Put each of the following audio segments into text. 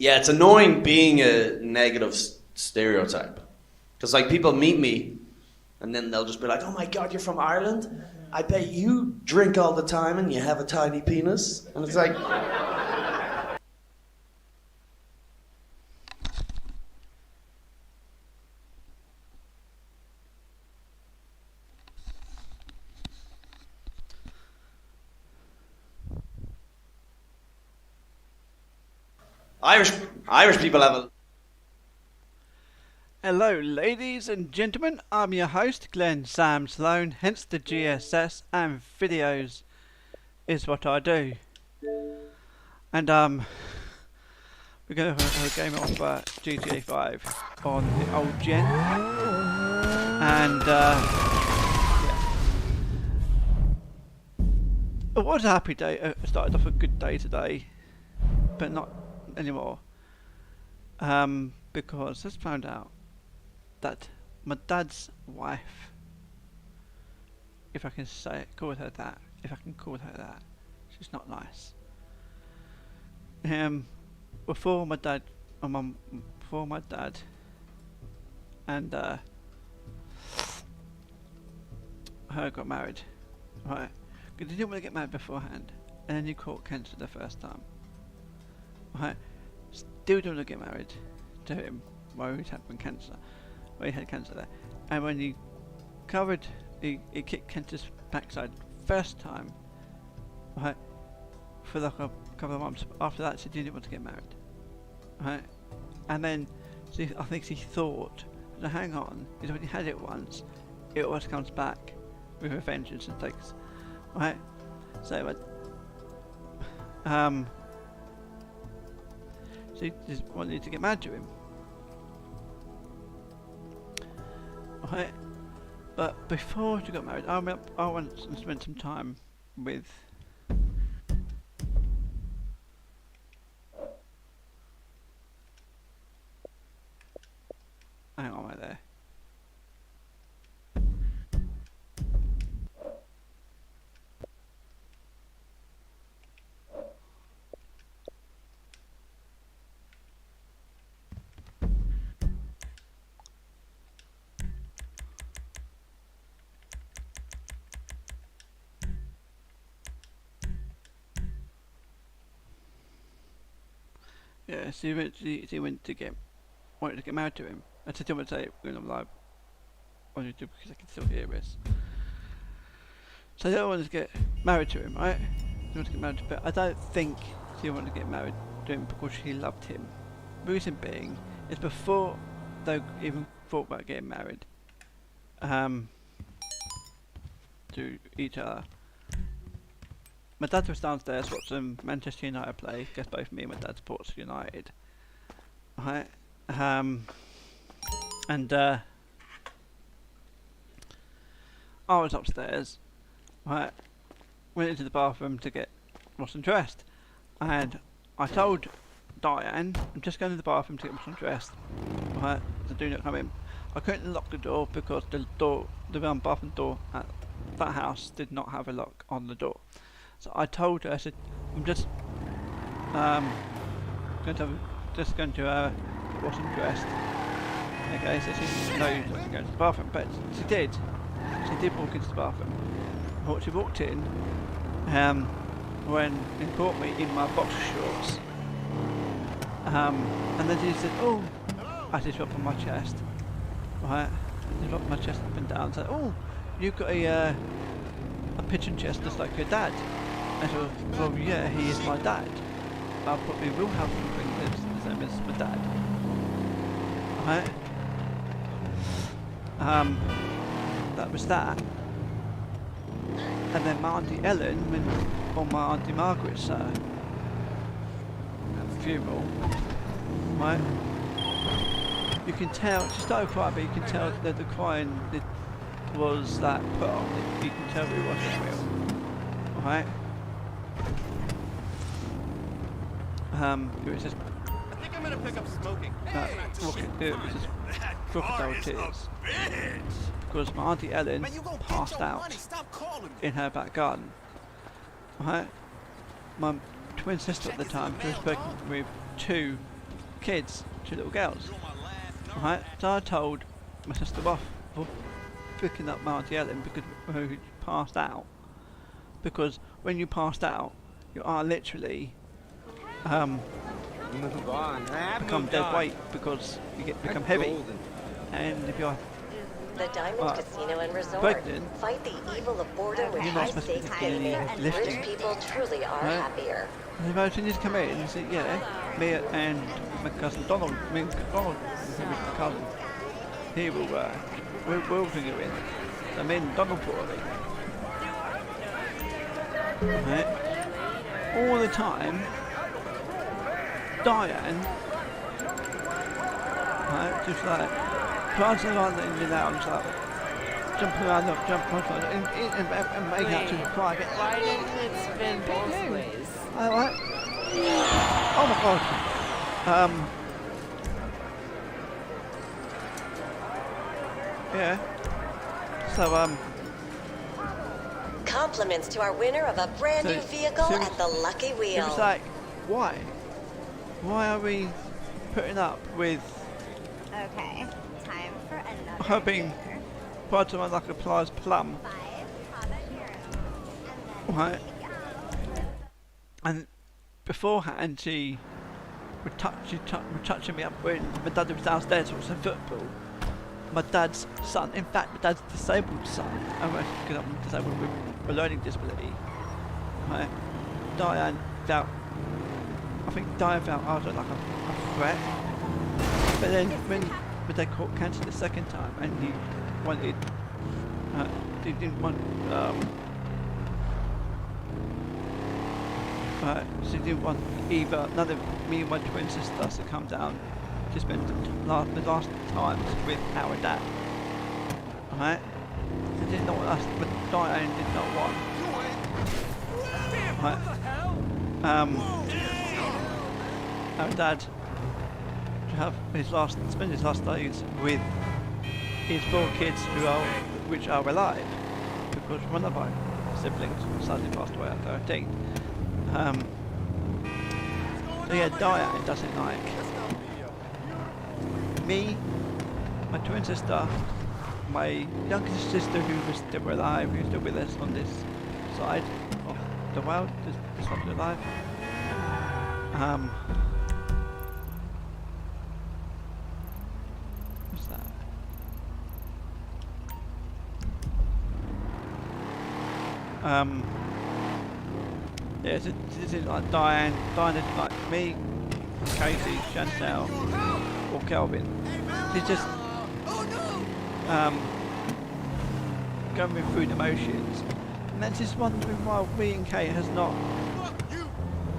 Yeah, it's annoying being a negative stereotype. Because, like, people meet me and then they'll just be like, oh my god, you're from Ireland? I bet you drink all the time and you have a tiny penis. And it's like, Irish, Irish people have a. Hello ladies and gentlemen, I'm your host Glenn Sam Sloan, hence the GSS, and videos is what I do. And we're going to have a game of GTA5 on the old gen. And yeah. It was a happy day, it started off a good day today, but not anymore. Because I just found out that my dad's wife, if I can say it, call her that, if I can call her that, she's not nice. Before my dad and her got married, right? Because they didn't want to get married beforehand, and then he caught cancer the first time, right? Still didn't want to get married to him while he had cancer. He had cancer there, and when he kicked cancer's backside first time, right, for like a couple of months. After that, she didn't want to get married, right, and then I think she thought, no, hang on, he's already had it once, it always comes back with a vengeance and takes, right, so she just wanted to get married to him. Right, but before she got married, I went and spent some time with hang on right there. Yeah, she wanted to get married to him. I just didn't want to say it when I'm live on YouTube because I can still hear this. So they wanted to get married to him, right? They wanted to get married to him, but I don't think she wanted to get married to him because she loved him. The reason being is before they even thought about getting married to each other, my dad was downstairs watching Manchester United play, because both me and my dad supports United. Right? And I was upstairs, right, went into the bathroom to get washed dressed, and I told Diane, I'm just going to the bathroom to get washed dressed, right, so do not come in. I couldn't lock the door because the bathroom door at that house did not have a lock on the door. So I told her, I said, I'm just going to wash and dressed. Okay, so she knows not to go to the bathroom, but she did. She did walk into the bathroom. But she walked in when it caught me in my boxer shorts. And then she said, oh, I just dropped on my chest. Right, I just dropped my chest up and down and said, oh, you've got a pigeon chest just like your dad. I said, well, yeah, he is my dad. I probably will have something the same as my dad. Right? That was that. And then my Auntie Ellen went on my Auntie Margaret's funeral. Right? You can tell, she started crying, but you can tell that the crying was that put on. You can tell it wasn't real. Right? It was just I think I'm gonna pick up smoking. it was just crocodile tears because my Auntie Ellen passed out in her back garden. Right? My twin sister at the time, she was pregnant with two kids, 2 little girls. Right, so I told my sister off for picking up my Auntie Ellen because who passed out. Because when you passed out, you are literally Move on. become dead weight because you become heavy. And if you're The Diamond Casino and Resort. pregnant, Fight the evil of boredom with you're not supposed to be high-stakes getting gaming. any lifting. Rich people truly are Right. happier. and the person just come in and said, yeah, me and my cousin Donald, my cousin, he will, we'll bring you in. So me and Donald brought her in. Right? All the time, Diane, right, just like, prancing around in and out, just like, jumping around, and making out to cry again. Why didn't it spin both ways? What? Oh my god. Yeah. So, Compliments to our winner of a brand So- new vehicle so- at the Lucky it Wheel. was like, why? Why are we putting up with Okay, time for another. her being dinner. part of my like a pliers plum? 5 habanero, and then Right. And beforehand, she was touching me up when my dad was downstairs watching football. My dad's son, in fact, my dad's disabled son, because I'm disabled with a learning disability. Right. Diane felt, I think Diane felt I was like a threat. But then when they caught cancer the second time, and he wanted, he didn't want, so he didn't want either none of me and my twin sisters to come down to spend the last times with our dad. Right? They did not want us, but Diane did not want. Right? Our dad to have spend his last days with his 4 kids which are alive, because one of our siblings sadly passed away at 13. So yeah, Diane doesn't like me, my twin sister, my youngest sister who was still alive, who's still with us on this side of the world, this one's alive. What's that? Yeah, this is like Diane is like me, Casey, Chantel, or Kelvin. She's just going through the motions, and then just wondering why me and Kate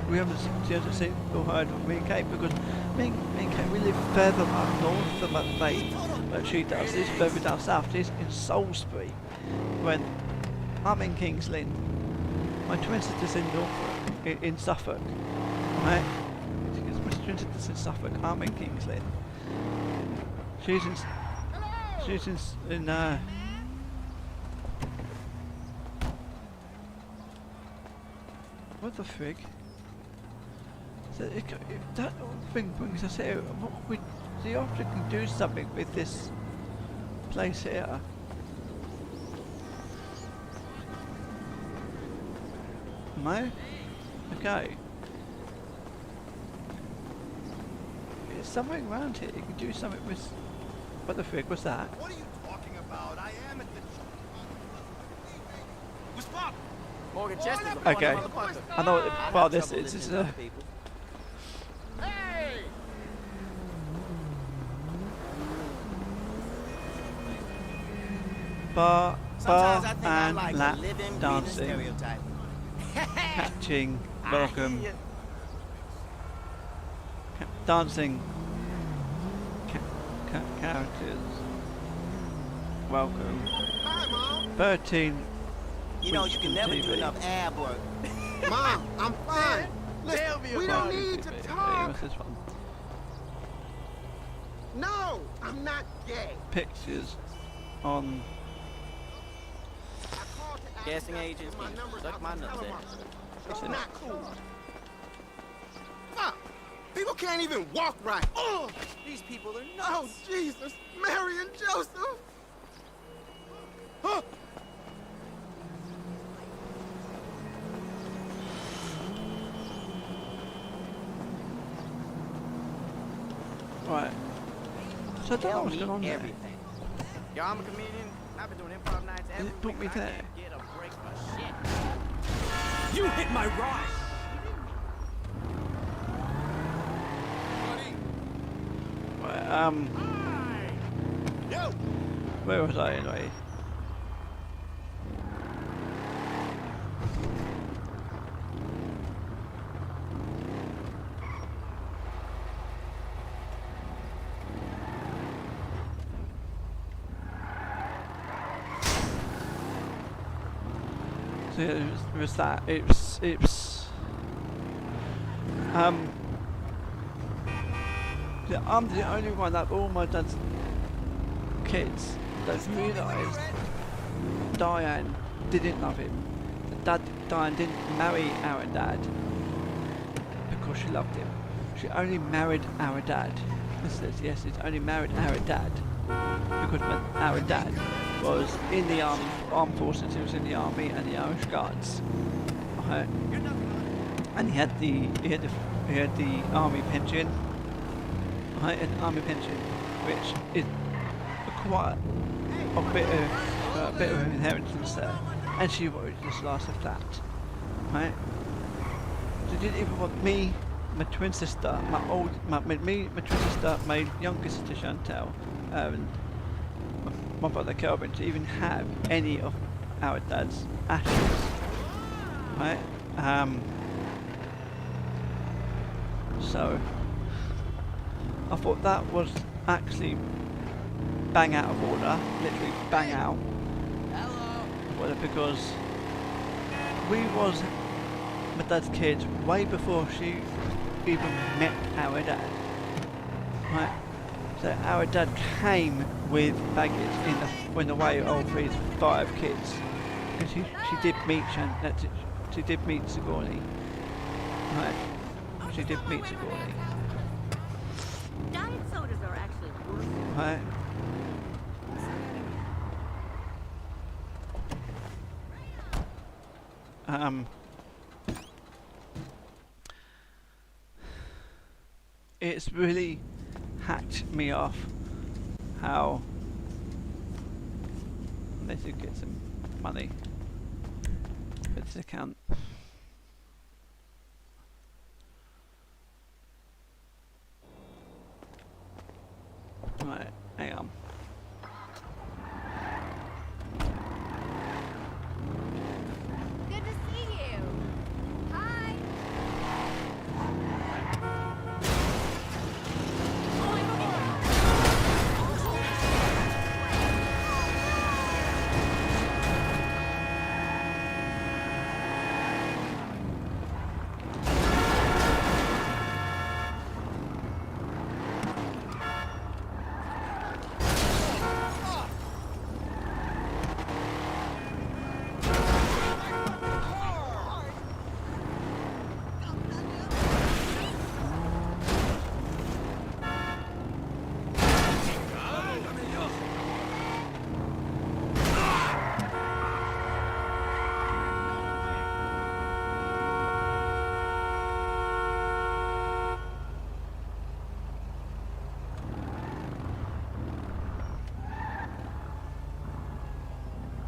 we haven't seen or heard of me and Kate, because me and Kate, we live further up north than that she does. She's further down south. She's in Salisbury, when I'm in Kings Lynn. My twin sister's in Norfolk, in Suffolk, right? My twin sister's in Suffolk, I'm in Kings Lynn. She's in what the frig? So that thing brings us here. The officer can do something with this place here. No? Okay. There's something around here. You can do something with. What the frig was that? What are you talking about? I am at the... What's Pop? Morgan Chester's a funny Okay. motherfucker. I know what I part got this trouble is. It's listening to other people. Hey! bar Sometimes I think I and like lap a living, breathing dancing, stereotype. catching, I welcome, hear dancing, characters, welcome, Hi, Mom. 13. You know, you can never do TV. enough ab work. Mom, I'm fine. Listen, Tell me we about don't it. need to Hey, talk. what's this one? No, I'm not gay. Pictures on. I called to ask Guessing that agents my can number's suck out my for nuts telemarketing. It's Listen. not cool. Fuck. People can't even walk right. Oh, These people are oh nuts. Jesus, Mary and Joseph. Huh? Right. So I don't know Tell what's me going on there. everything. Yo, I'm a comedian. I've been doing improv nights every it put week. me I there? can't get a break for shit. You hit my ride! Right, Yo. where was I anyway? So yeah, it was that. Yeah, I'm the only one out of all my dad's kids that realised Diane didn't love him. Diane didn't marry our dad because she loved him. She only married our dad. This is, yes, it's only married our dad because our dad was in the armed forces. He was in the army and the Irish Guards. Okay. And he had the army pension. Right, an army pension, which is quite a bit of inheritance there, and she wanted this last of that, right? She didn't even want me, my twin sister, my twin sister, my younger sister Chantal, and my brother Kelvin to even have any of our dad's ashes, right? So I thought that was actually bang out of order, literally bang out of order, because we was my dad's kids way before she even met our dad. Right? So our dad came with baggage in the way of his 5 kids. And she did meet she did meet Sigourney. Right? She did meet Sigourney. Diet sodas are actually worse. Right? It's really hacked me off how they should get some money for this account. Right, hang on. Good to see you. Hi.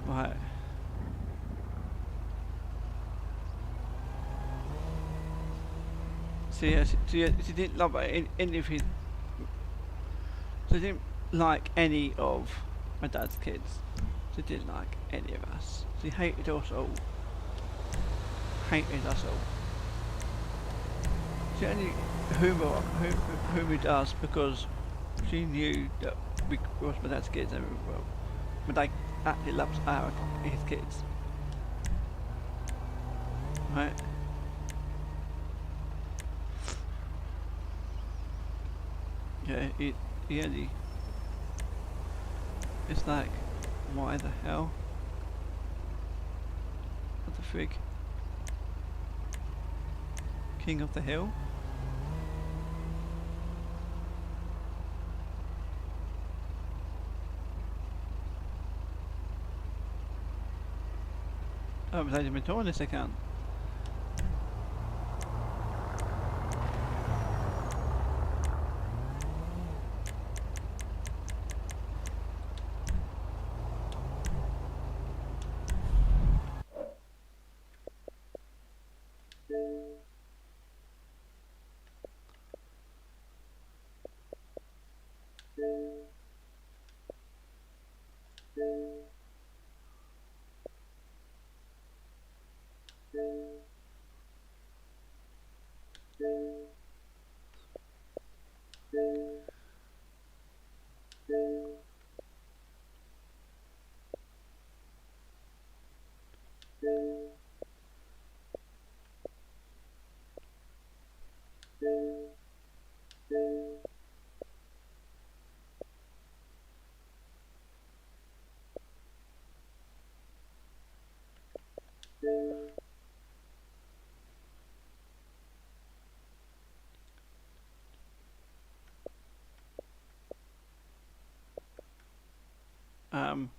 Right. So yeah, she didn't love any of his. She didn't like any of my dad's kids. She didn't like any of us. She hated us all. Hated us all. She only humoured us because she knew that we was my dad's kids and well, my dad actually loves his kids. Right? Yeah, he only. It's like, why the hell? What the frig? King of the Hill? conversation at all on this account. Um.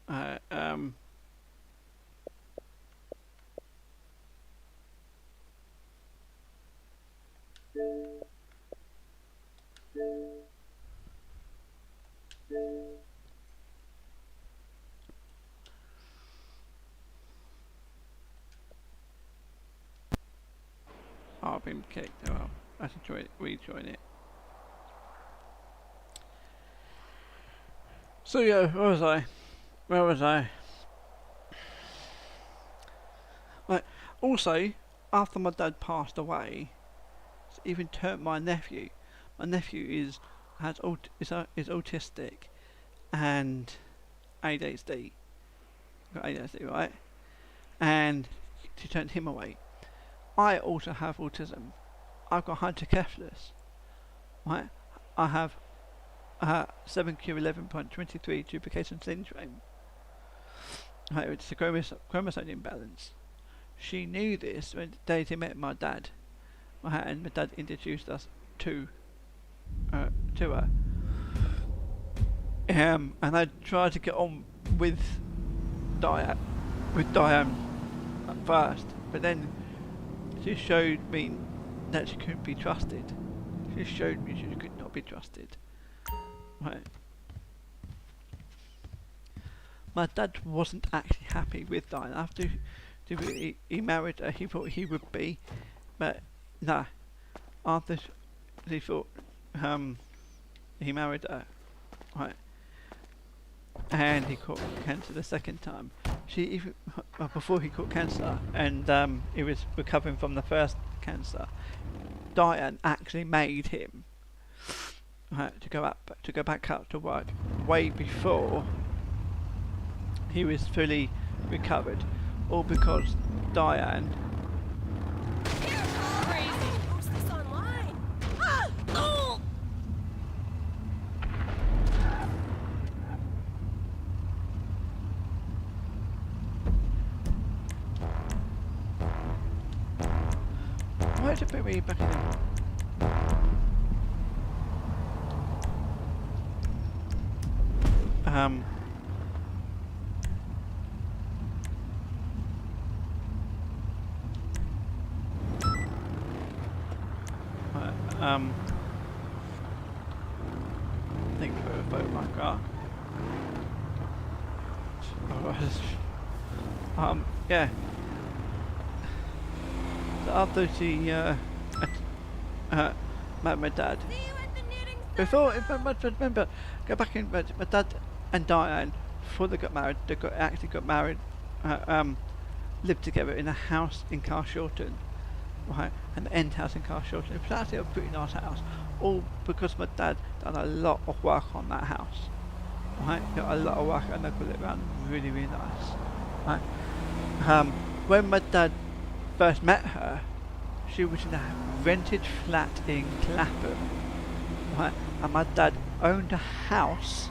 Uh, um. Oh, I've been kicked. Oh, well, I should try rejoin it. So yeah, where was I? Where was I? Right. Also, after my dad passed away, it's even turned my nephew. My nephew is autistic and ADHD. Got ADHD, right? And she turned him away. I also have autism. I've got hydrocephalus, right? I have 7q11.23 duplication syndrome. Right, it's a chromosome imbalance. She knew this when the day she met my dad, right, and my dad introduced us to her. And I tried to get on with Diane at first, but then she showed me that she couldn't be trusted. She showed me she could not be trusted. Right. My dad wasn't actually happy with Diane. After he married her, he thought he would be, but no. After he thought he married her, right, and he caught cancer the second time. She even before he caught cancer, and he was recovering from the first cancer. Diane actually made him to go back up to work way before he was fully recovered, all because Diane Crazy. Post this online. Ah! Oh! why did it be back in think for a photo of my car. Yeah. So after she met my dad, See you at the knitting before, if I must remember, go back in, my dad and Diane, before they got married, actually got married, lived together in a house in Carshalton, right, an end house in Carshalton. It was actually a pretty nice house, all because my dad done a lot of work on that house, right, got a lot of work and they got it around really, really nice, right. When my dad first met her, she was in a rented flat in Clapham, right, and my dad owned a house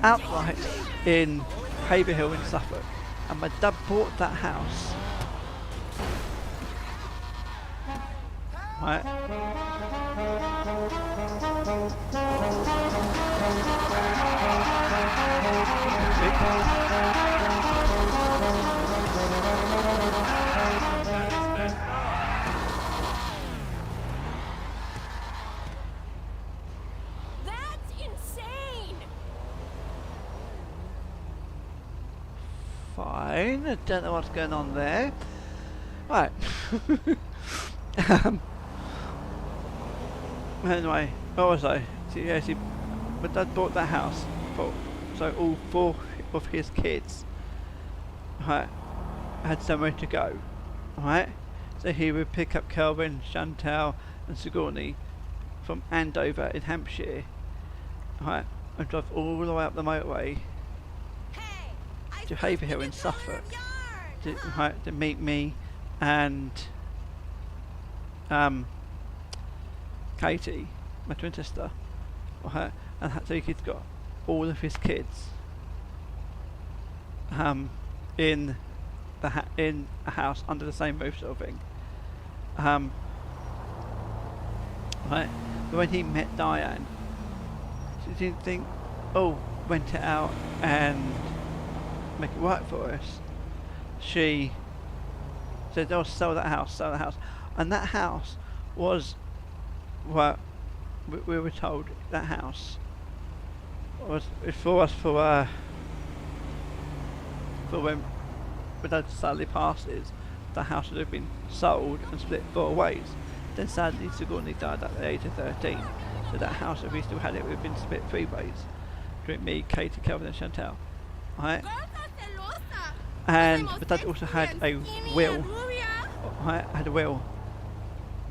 outright in Haverhill in Suffolk, and my dad bought that house, right. That's insane! Fine, I don't know what's going on there. Right. Anyway, what was I? My dad bought that house for, so all 4 of his kids, right, had somewhere to go, right? So he would pick up Kelvin, Chantal and Sigourney from Andover in Hampshire, right, and drive all the way up the motorway Hey, I to spilled Haverhill in peanut butter Suffolk of yarn. to, right, to meet me and Katie, my twin sister, right, and so he's got all of his kids in in a house under the same roof, sort of thing. Right, but when he met Diane, she didn't think, oh, rent it out and make it work for us. She said, oh, sell that house, and that house was what we were told. That house was for us for when Dad sadly passes. The house would have been sold and split 4 ways. Then sadly Sigourney died at the age of 13, so that house, if we still had it, would have been split 3 ways between me, Katie, Kelvin and Chantal, right? Girls are celosa. And Somos my dad also sexy had and a skinny will, and rubia. right, had a will,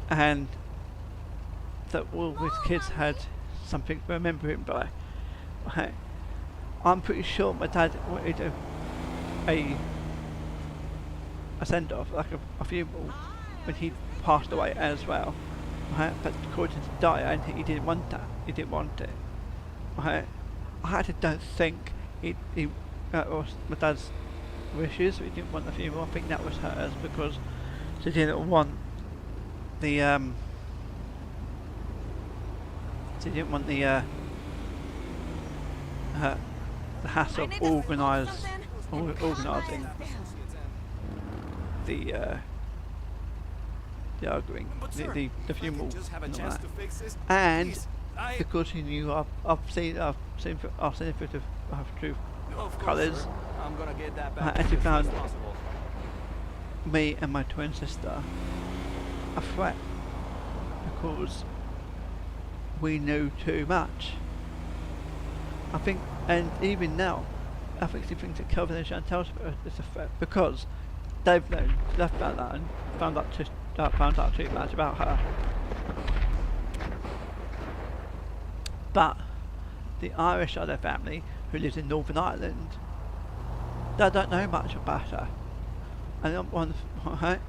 and that all his kids had something to remember him by, right? I'm pretty sure my dad wanted a send off, like a funeral, when he passed away as well, right? But according to Diane, he didn't want that. He didn't want it, right? I actually don't think he was my dad's wishes. He didn't want the funeral. I think that was hers because she didn't want the she didn't want the hassle of organising the arguing, the funeral, and all that. And because he knew I've seen a bit of true colours, I'm gonna get that I back actually as soon found as possible. me and my twin sister a threat because we knew too much. I think, and even now, I think she thinks that Kelvin and Chantal's is a threat because they've found out and found out too much about her. But the Irish side of their family, who lives in Northern Ireland, they don't know much about her. And right?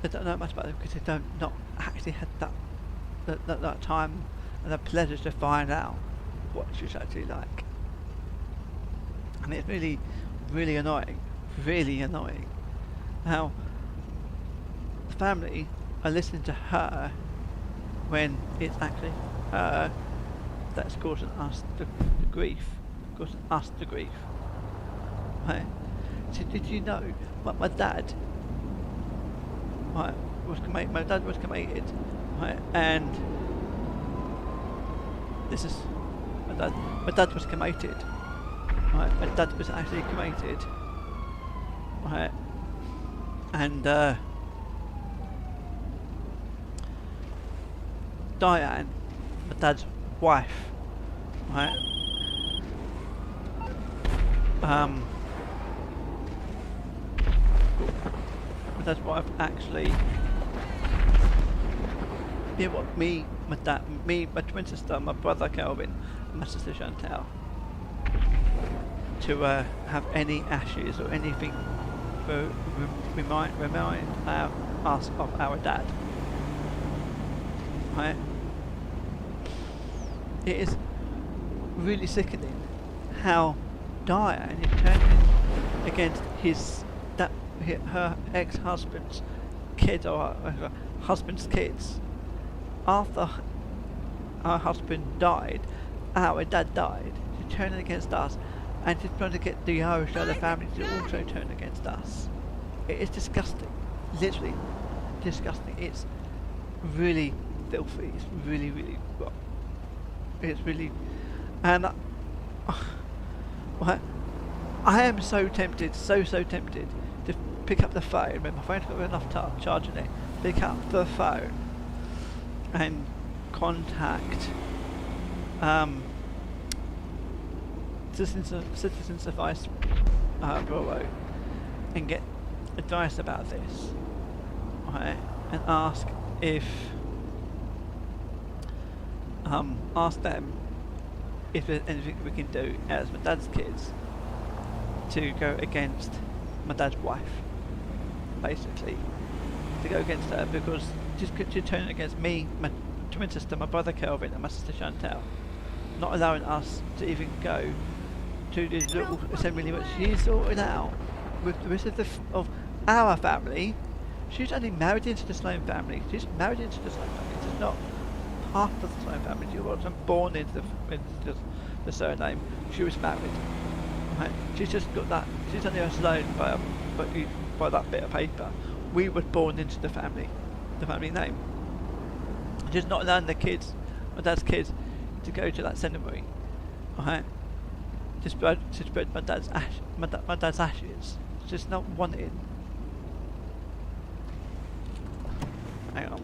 They don't know much about her because they don't not actually had that time and the pleasure to find out what she's actually like. And it's really, really annoying. Really annoying. How the family are listening to her when it's actually her that's causing us the grief. Causing us the grief. Right? So did you know my dad, right, my dad was cremated, right, and this is my dad was cremated, right, my dad was actually cremated right? And Diane, my dad's wife, right? My dad's wife actually did what me, my dad, me, my twin sister, my brother Kelvin, and my sister Chantal to have any ashes or anything to remind us of our dad. Right? It is really sickening how Diane is turning against her ex-husband's kids, or her husband's kids. After our husband died, our dad died. She's turning against us, and she's trying to get the Irish other family to also turn against us. It is disgusting, literally disgusting. It's really filthy. It's really, really wrong. It's really, and I am so tempted, so tempted to pick up the phone when my phone's got enough charge in it. Pick up the phone and contact Citizens Advice Bureau and get advice about this, right? And ask them if there's anything we can do as my dad's kids to go against my dad's wife, basically, to go against her, because she's turning against me, my twin sister, my brother Kelvin, and my sister Chantal, not allowing us to even go to this little assembly which she's sorted out with the rest of our family. She's only married into the Sloan family. She's married into the Sloan family. She's not part of the Sloan family. She wasn't born into the surname. She was married. Right? She's just got that. She's only a Sloan by that bit of paper. We were born into the family name. She's not allowing the kids, my dad's kids, to go to that ceremony. Right? To spread my dad's ashes. It's just not wanted. Hang on.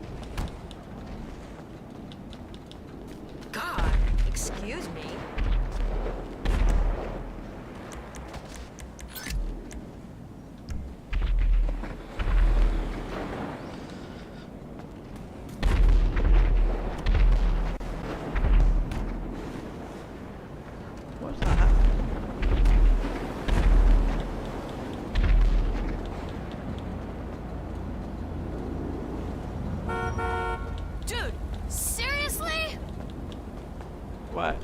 God, excuse me. What's that? Dude, seriously? Right.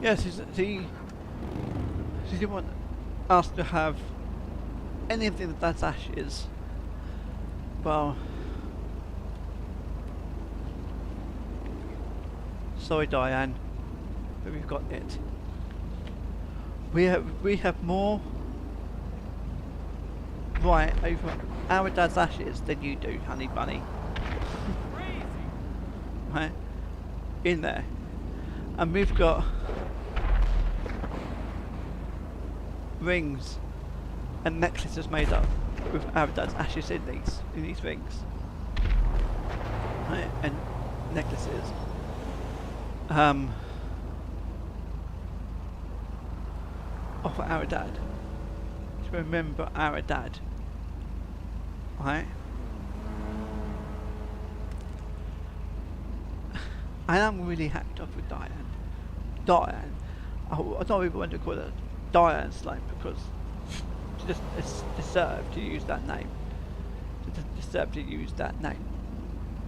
Yes, she didn't want us to have any of that's ashes. Well, sorry Diane, but we've got it. We have more right over our dad's ashes than you do, honey bunny. Right? In there. And we've got rings and necklaces made up with our dad's ashes in these rings. Right? And necklaces. Of our dad. To remember our dad. Right? I am really hacked up with Diane. I don't even want to call her Diane Sloan, because she just deserved to use that name. She just deserved to use that name.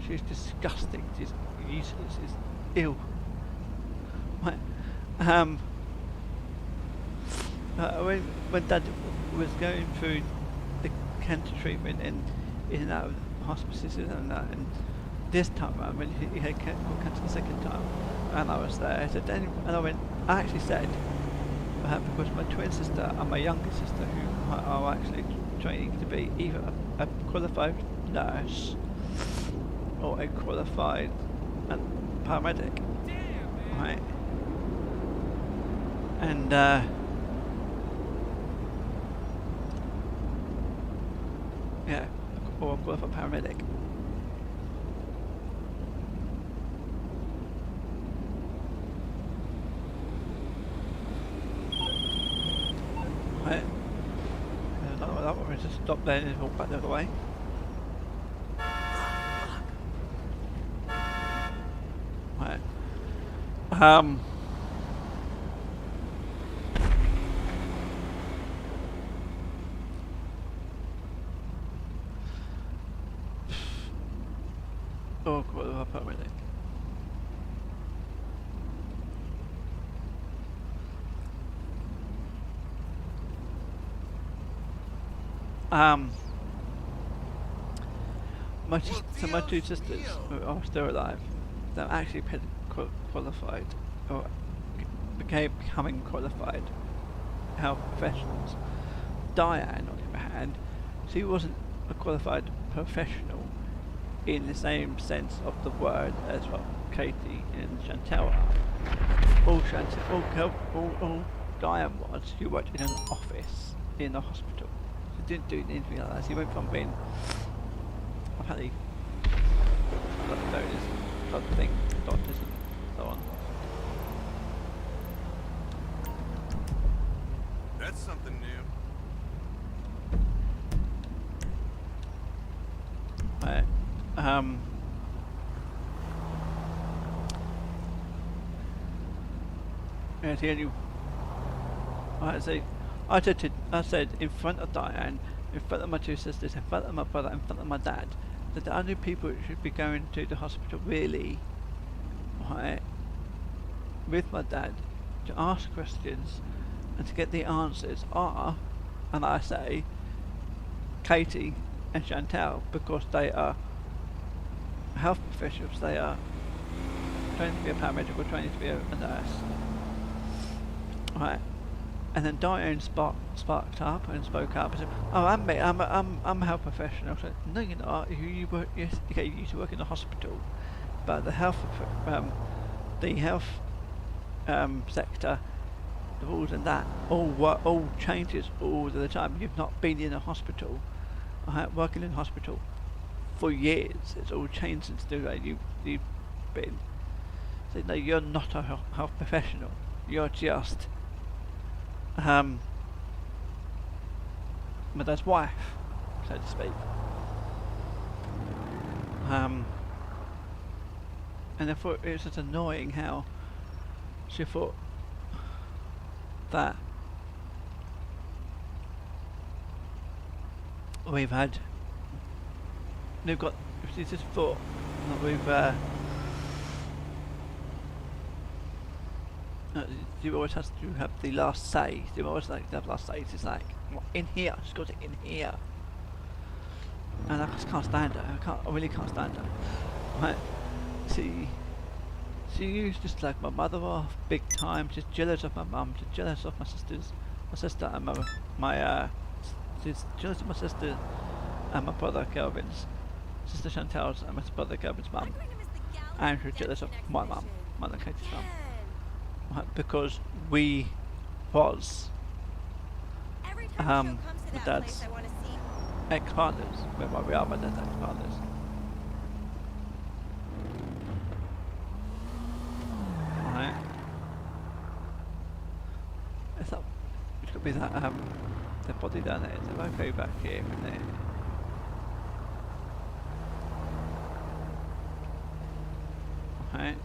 She's disgusting. She's useless. She's ill. Right. When Dad was going through the cancer treatment and in and out of hospices and that, and this time around when he had cancer the second time, and I was there, I actually said, because my twin sister and my younger sister, who are actually training to be either a qualified nurse or a qualified paramedic, right? And Yeah, or a qualified paramedic. Right. That one just stop there and walk back the other way. Right. Oh, qualified paramedic. My two sisters who are still alive, they're actually qualified, or becoming qualified health professionals. Diane, on the other hand, she wasn't a qualified professional in the same sense of the word as what Katie and Chantel are. All Diane was, she worked in an office in a hospital. She didn't do anything like that. She went from being apparently doctors and so on. That's something new. Right. Yeah, the only I said in front of Diane, in front of my two sisters, in front of my brother, in front of my dad, that the only people who should be going to the hospital really, right, with my dad, to ask questions and to get the answers are, and I say, Katie and Chantel, because they are health professionals, they are trained to be a paramedic or trained to be a nurse. Right. And then Diane sparked up and spoke up and said, "Oh, I'm a health professional." I said, "No, you're not. You work. Yes, okay. You used to work in the hospital, but the health sector, the rules and that all changes all the time. You've not been in a hospital, working in a hospital for years. It's all changed since you've been. So no, you're not a health professional. You're just my dad's wife, so to speak." And I thought it was just annoying how she thought that we've got, she just thought that you always have to have the last say. You always like to have last say. It's like, well, in here, she's got it in here. And I just can't stand her. I really can't stand her. Right? She used to slag my mother off big time. She's jealous of my mum. She's jealous of my sister and she's jealous of my sister and my brother Kelvin's sister Chantel's and my brother Kelvin's mum. And she's jealous of my mum, Mother Katie's mum. Because we was my dad's ex-partners. Well, we are my dad's ex-partners. Right. It's up. It could be that the body down there. So if I go back here from there. Right.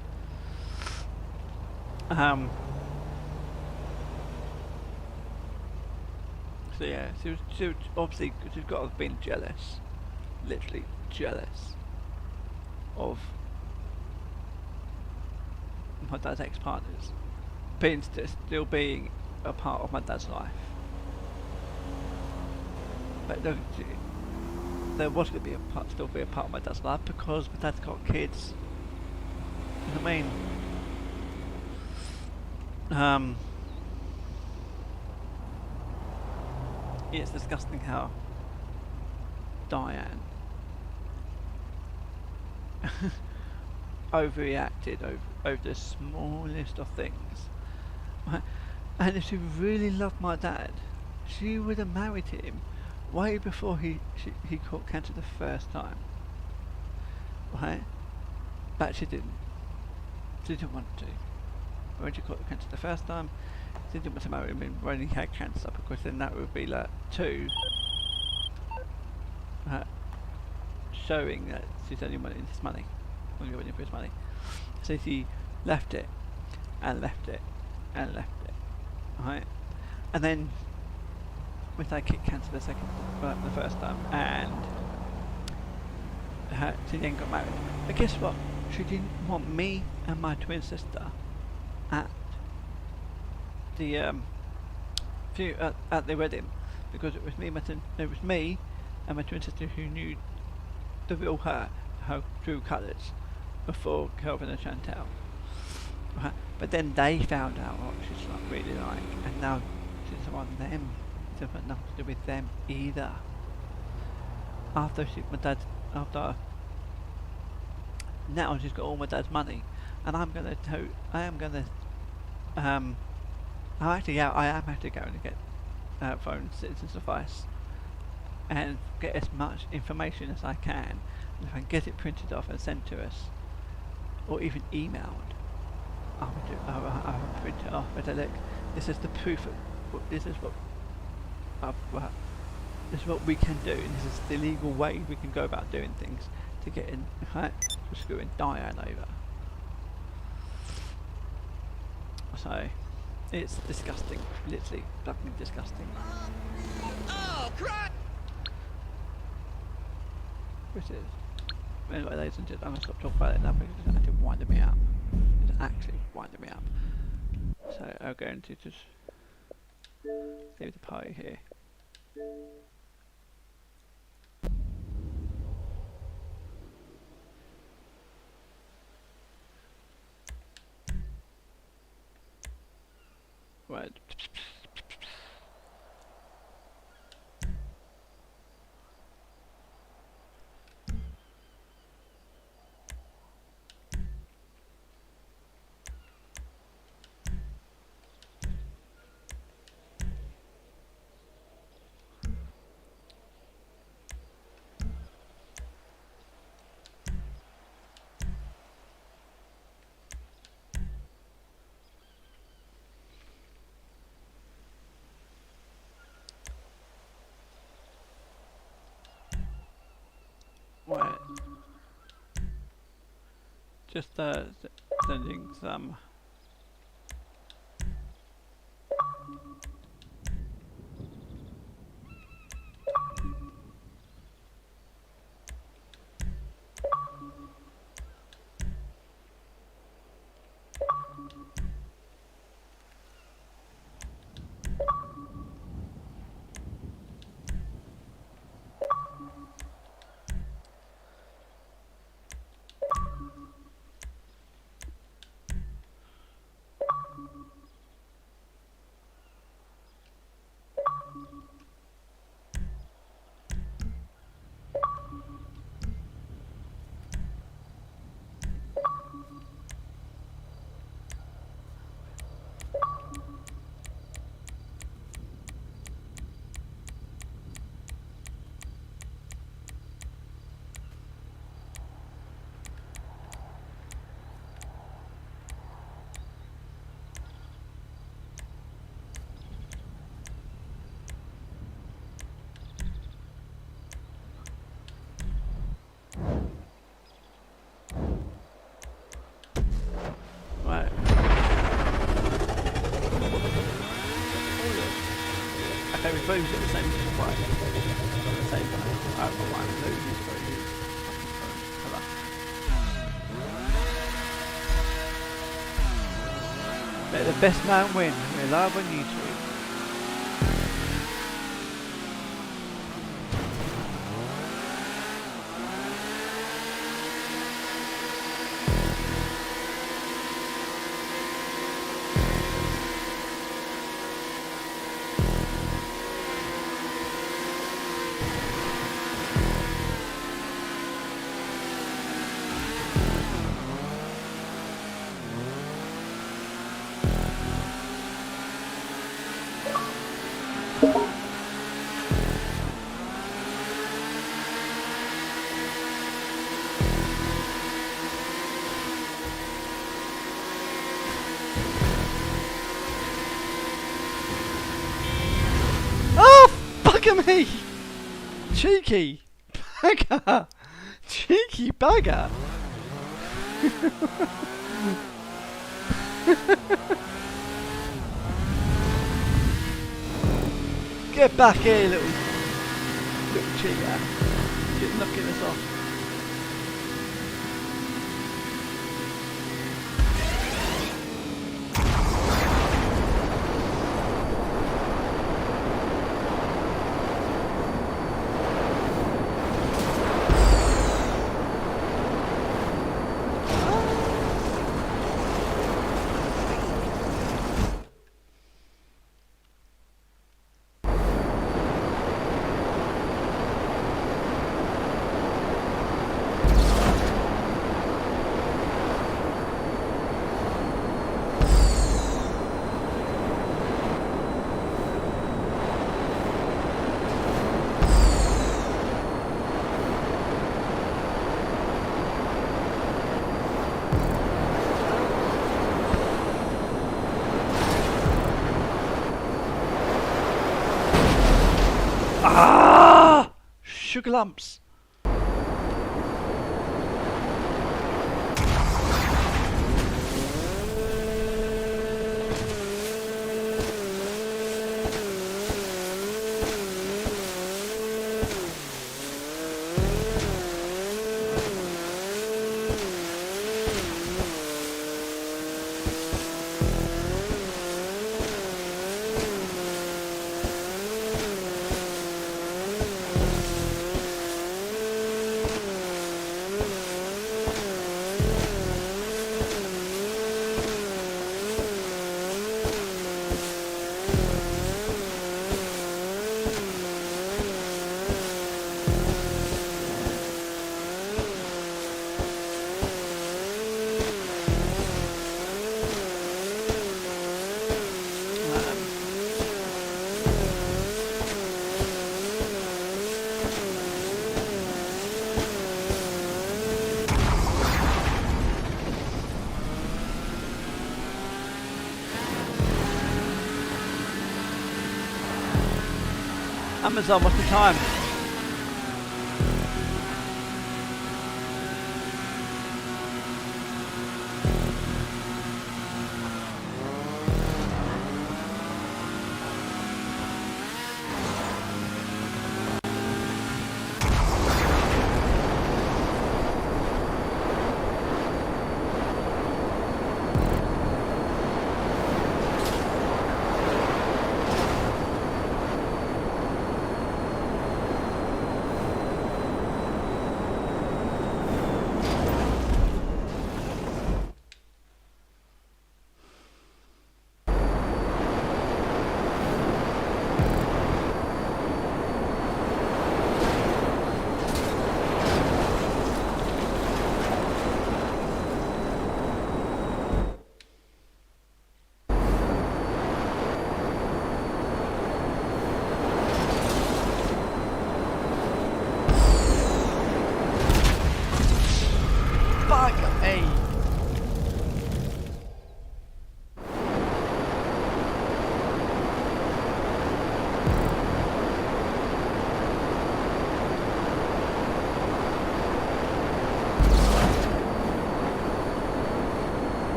So yeah, she obviously, she's got to have been jealous, literally jealous of my dad's ex-partners still being a part of my dad's life. But there was going to be still be a part of my dad's life because my dad's got kids. You know what I mean? It's disgusting how Diane overreacted over the smallest of things. And if she really loved my dad, she would have married him way before he caught cancer the first time, right? But she didn't. She didn't want to. When she caught the cancer the first time, she didn't want to marry him when he had cancer, because then that would be like two, showing that she's only wanting his money, only wanting for his money. So she left it, and left it, and left it, right? And then when they kicked cancer the first time, and she then got married. But guess what? She didn't want me and my twin sister at the at the wedding, because it was me and my twin sister who knew the real her true colours before Kelvin and Chantel. Right? But then they found out what she's not really like, and now she's on them. She doesn't want nothing to do with them either. After now she's got all my dad's money, and I am actually going to get phone citizen suffice and get as much information as I can. And if I can get it printed off and sent to us, or even emailed, I will print it off. But look, this is the proof of this is what we can do, and this is the legal way we can go about doing things to get in, right? To screwing Diane over. So it's disgusting, literally bloody disgusting. Oh, crap! Which is, anyway, ladies and gentlemen, I'm gonna stop talking about it now because it's actually winding me up. It's actually winding me up. So I'm going to just leave the party here. Right. Right. Just sending some. Right. Okay, we both got the same right. The same time. I don't know why I'm losing for you. Let the best man win. We're live on YouTube. Cheeky bugger! Cheeky bugger! Get back here, little cheater! Get knocking us off. Ah! Sugar lumps. Amazon, what's the time?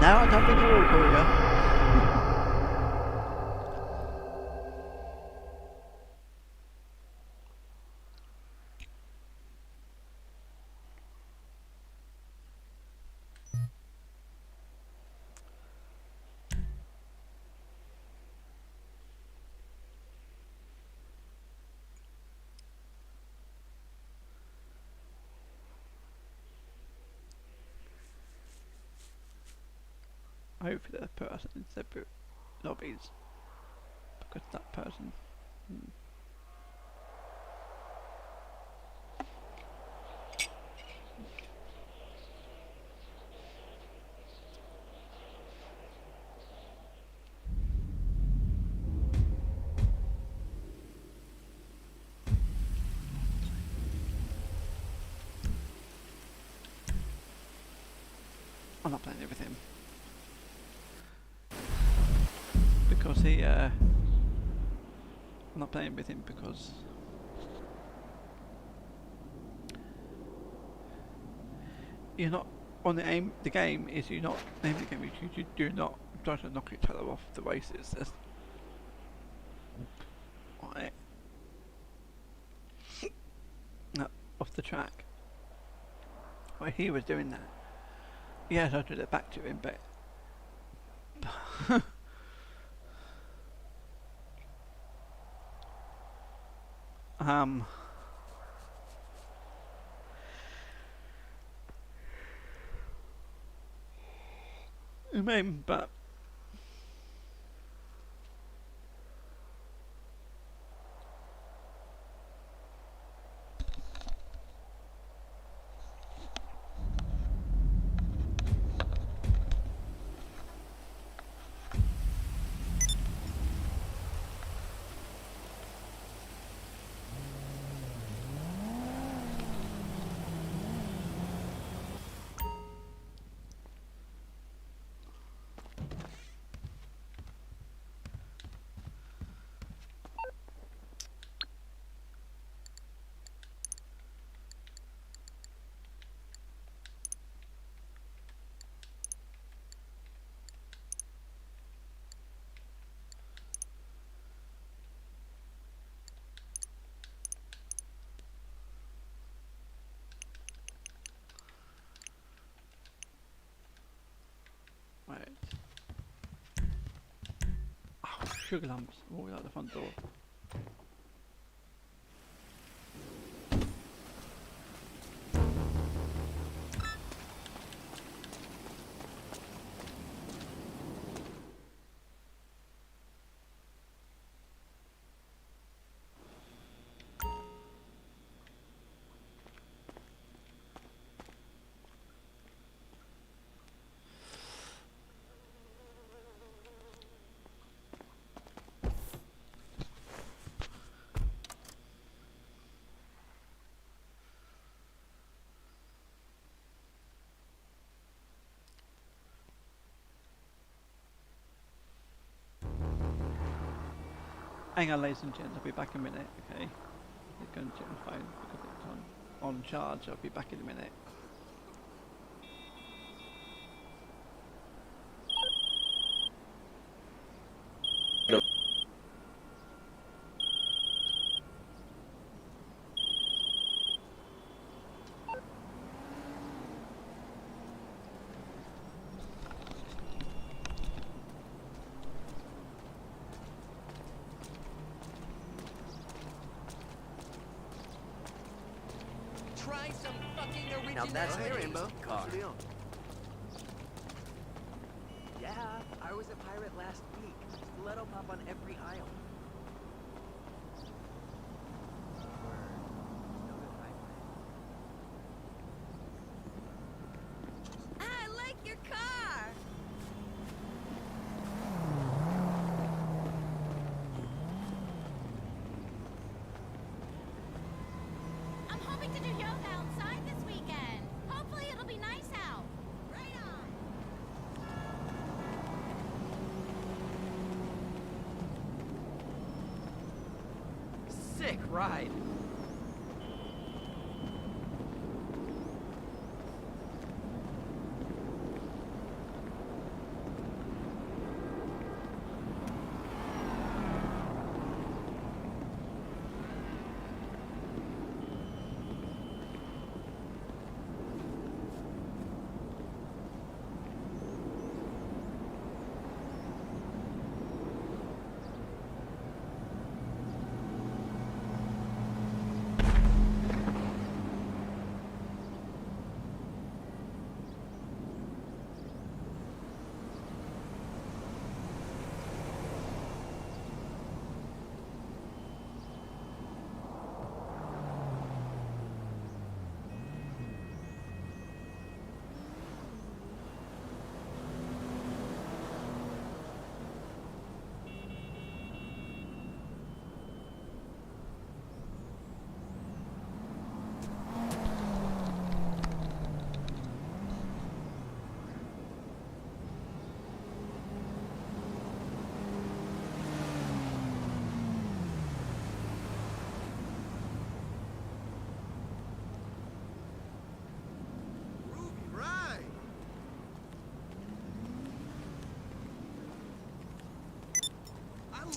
Now I don't think I will call you. Hopefully that person in separate lobbies, because that person I'm not playing it with him. Because he, I'm not playing with him because you're not on the aim. The game is you not aim the game. You do not try to knock each other off the races. That's right. No, off the track. Well, he was doing that. Yes, I did it back to him, but I mean, but wait. Oh, sugar lumps all out the front door. Hang on, ladies and gents, I'll be back in a minute, okay? I'm going to check my phone because it's on charge. I'll be back in a minute. Try some fucking original. Now that's a Rainbow. rainbow car. What's the deal? Yeah, I was a pirate last week. Stiletto pop on every aisle. I like your car. I'm hoping to do yoga outside this weekend. Hopefully it'll be nice out. Right on. Sick ride.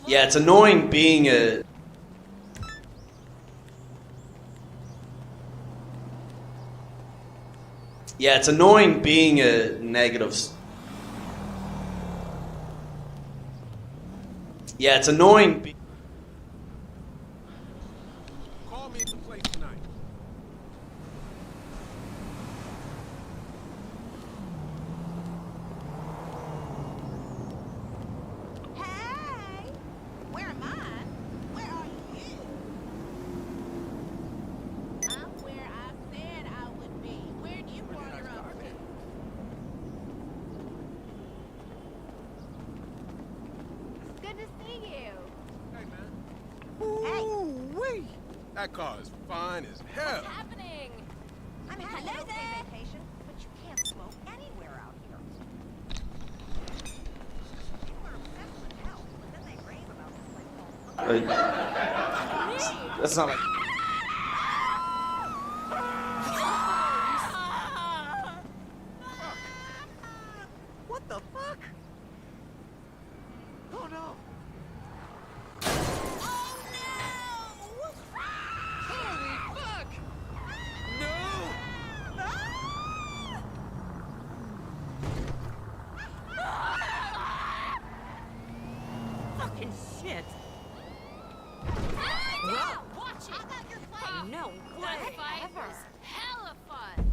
Yeah, it's annoying being a... Yeah, it's annoying being a negative... Yeah, it's annoying be... Call me at the place tonight. Hey! Where am I? Where are you? I'm where I said I would be. Where'd you wander up to? It's good to see you. Hey, man. Hey. Ooh-wee. That car is fine as hell. What's happening? I'm having Hello an okay there. vacation, but you can't smoke anywhere out here. People are obsessed with health, but then they rave about this place called That's not like... What the fuck? Oh no! Holy fuck! No! Fucking shit. Watch it! I got your place! No That way fight ever. was hella fun!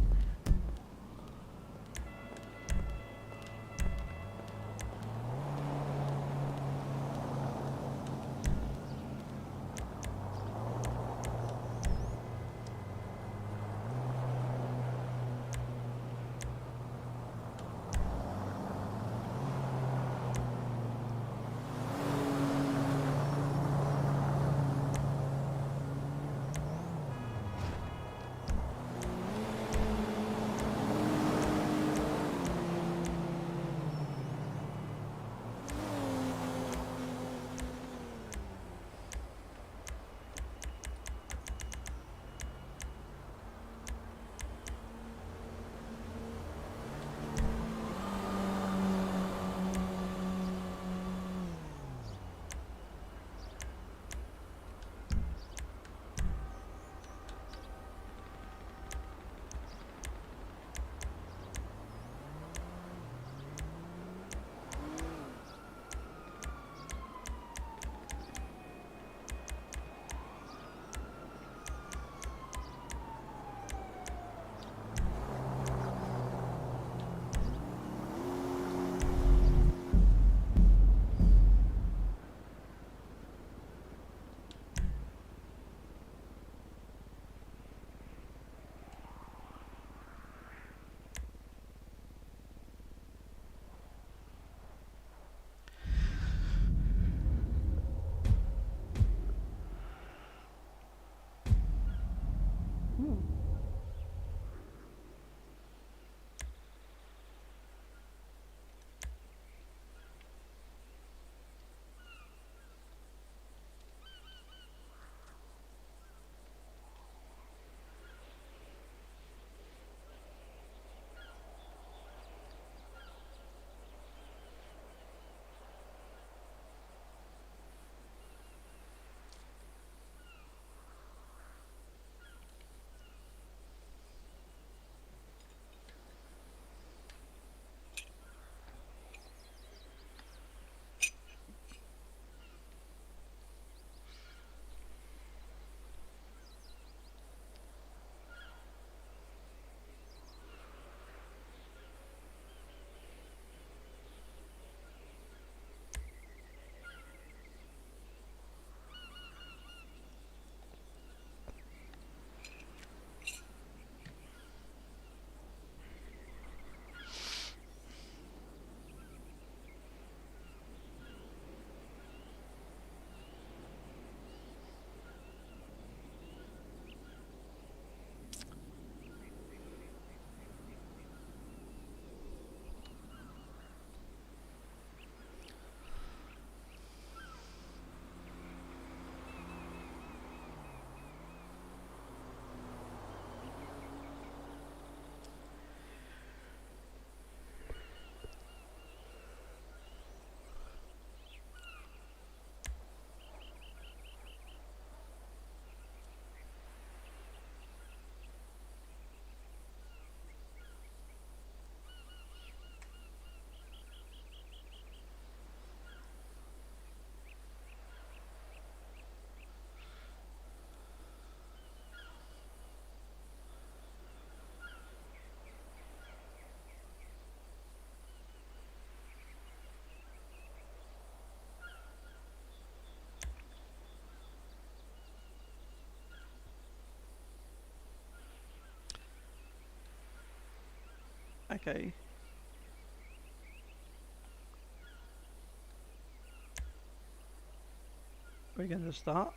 Okay. We're going to start.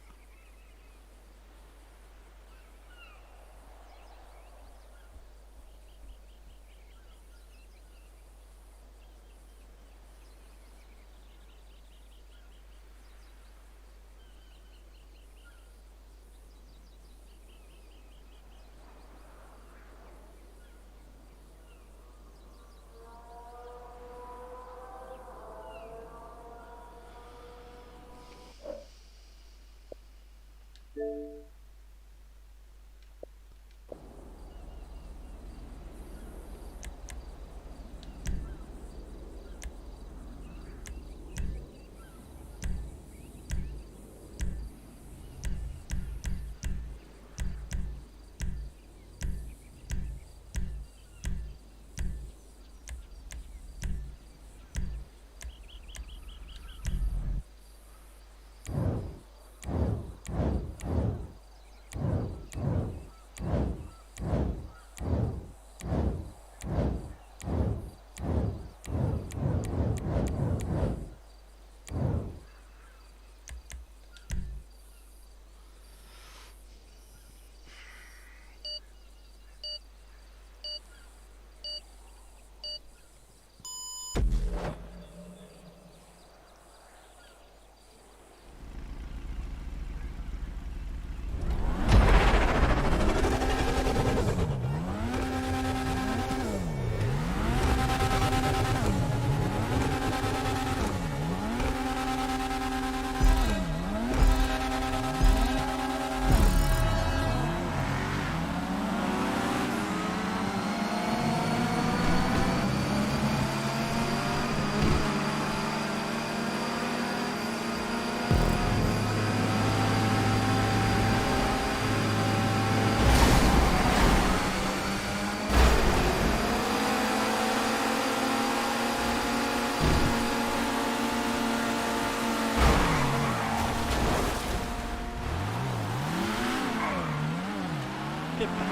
Get back.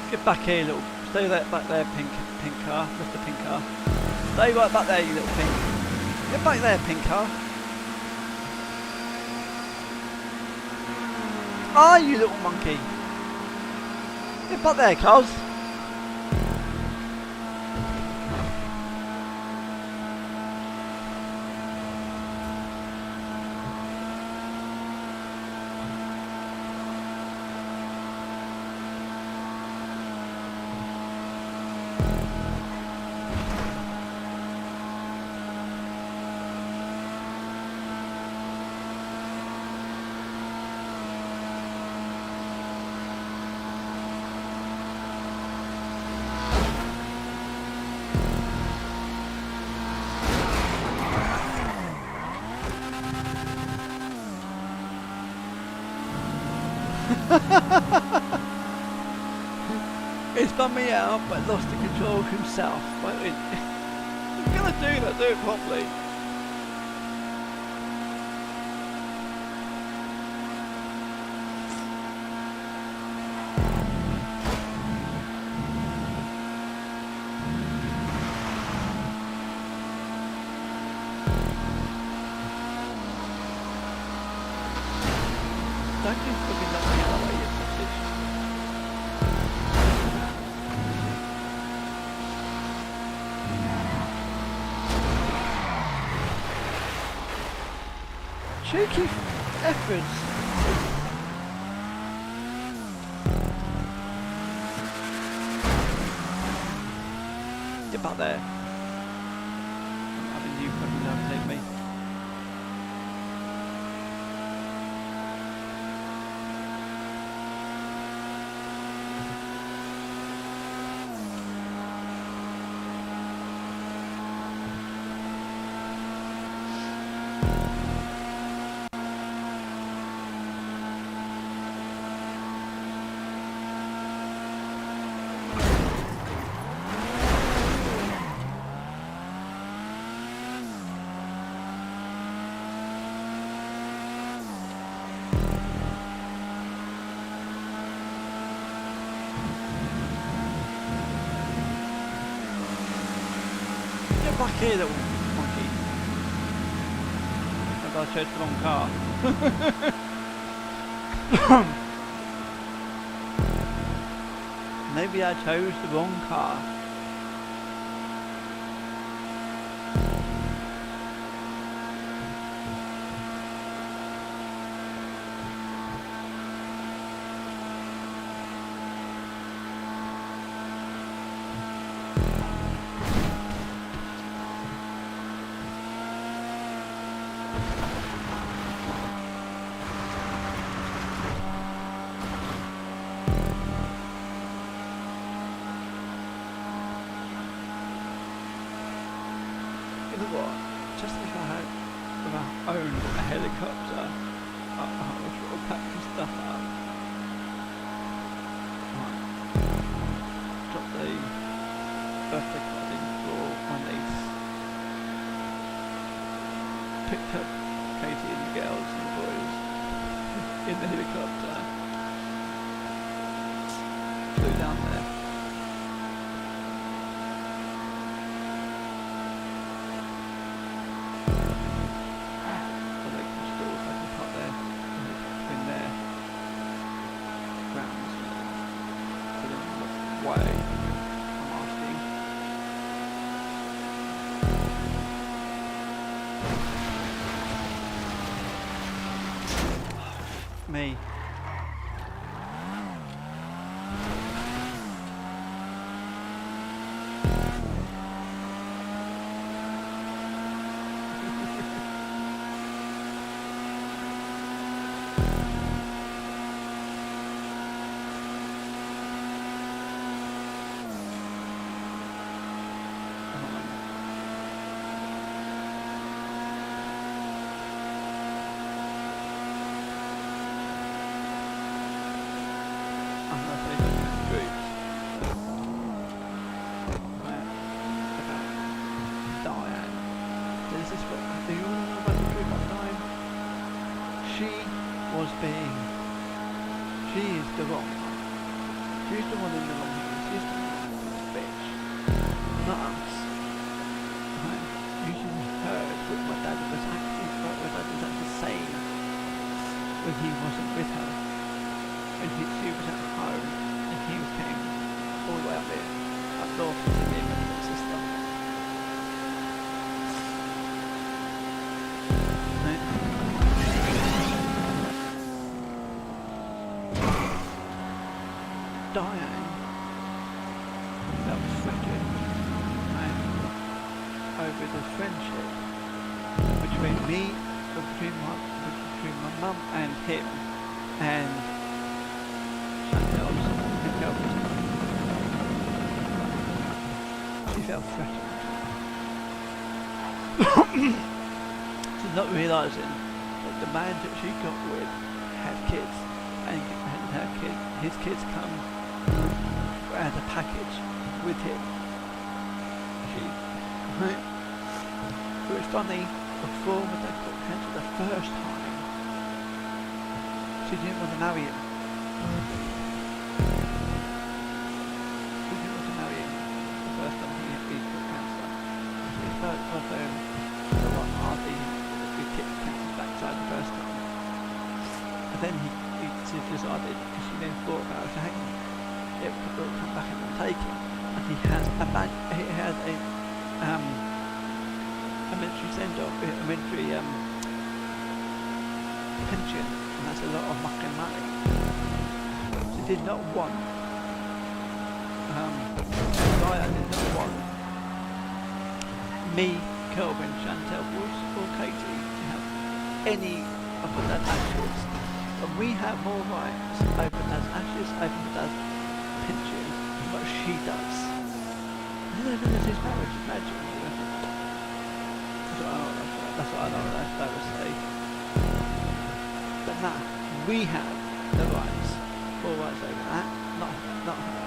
Get back here, little. Stay there, back there, pink car. That's the pink car. Stay right back there, you little pink. Get back there, pink car. Ah, you little monkey. Get back there, cuz. He's spun me out but lost the control himself. Won't he? If you're gonna do that, do it properly. Don't you fucking knock me out of the way, you sausage. cheeky efforts. Get back there. I'm having you fucking overtake me. Get back here, little monkey. Maybe I chose the wrong car. Maybe I chose the wrong car. You know what? Just if I owned a helicopter, I would sort of pack some stuff up. Right. Drop the birthday card in for my niece. Picked up Katie and the girls and the boys in the helicopter. Flew down there. Me. She is the wrong one. She's the one in the wrong here. She's the one in the bitch. Not us. Right? You should have heard what my dad was actually saying when he wasn't with her. When she was at home and he came all the way up here, up north to me and my sister. Diane felt frigid over the friendship between me, between my mum and him, and Chantel's and Kelvin's. She felt threatened. She's not realising that the man that she got with had kids, and his kids come as a package with him. Right? It was funny, before when they got cancelled the first time, she didn't want to marry him. She didn't want to marry him the first time he got cancer. She felt after he cancelled backside the first time. And then he decided, because she then thought about it, hang on, it will come back and take him. And he has a military send-off, a military pension, and that's a lot of fucking money. She did not want, Diane did not want me, Kelvin, Chantel, Bruce, or Katie to have any of that ashes. But we have more rights over Dad's ashes, over Dad's pension, than what she does. And then this is marriage, imagine. That's what I know that would say. But nah, we have the rights, full rights over that, not her.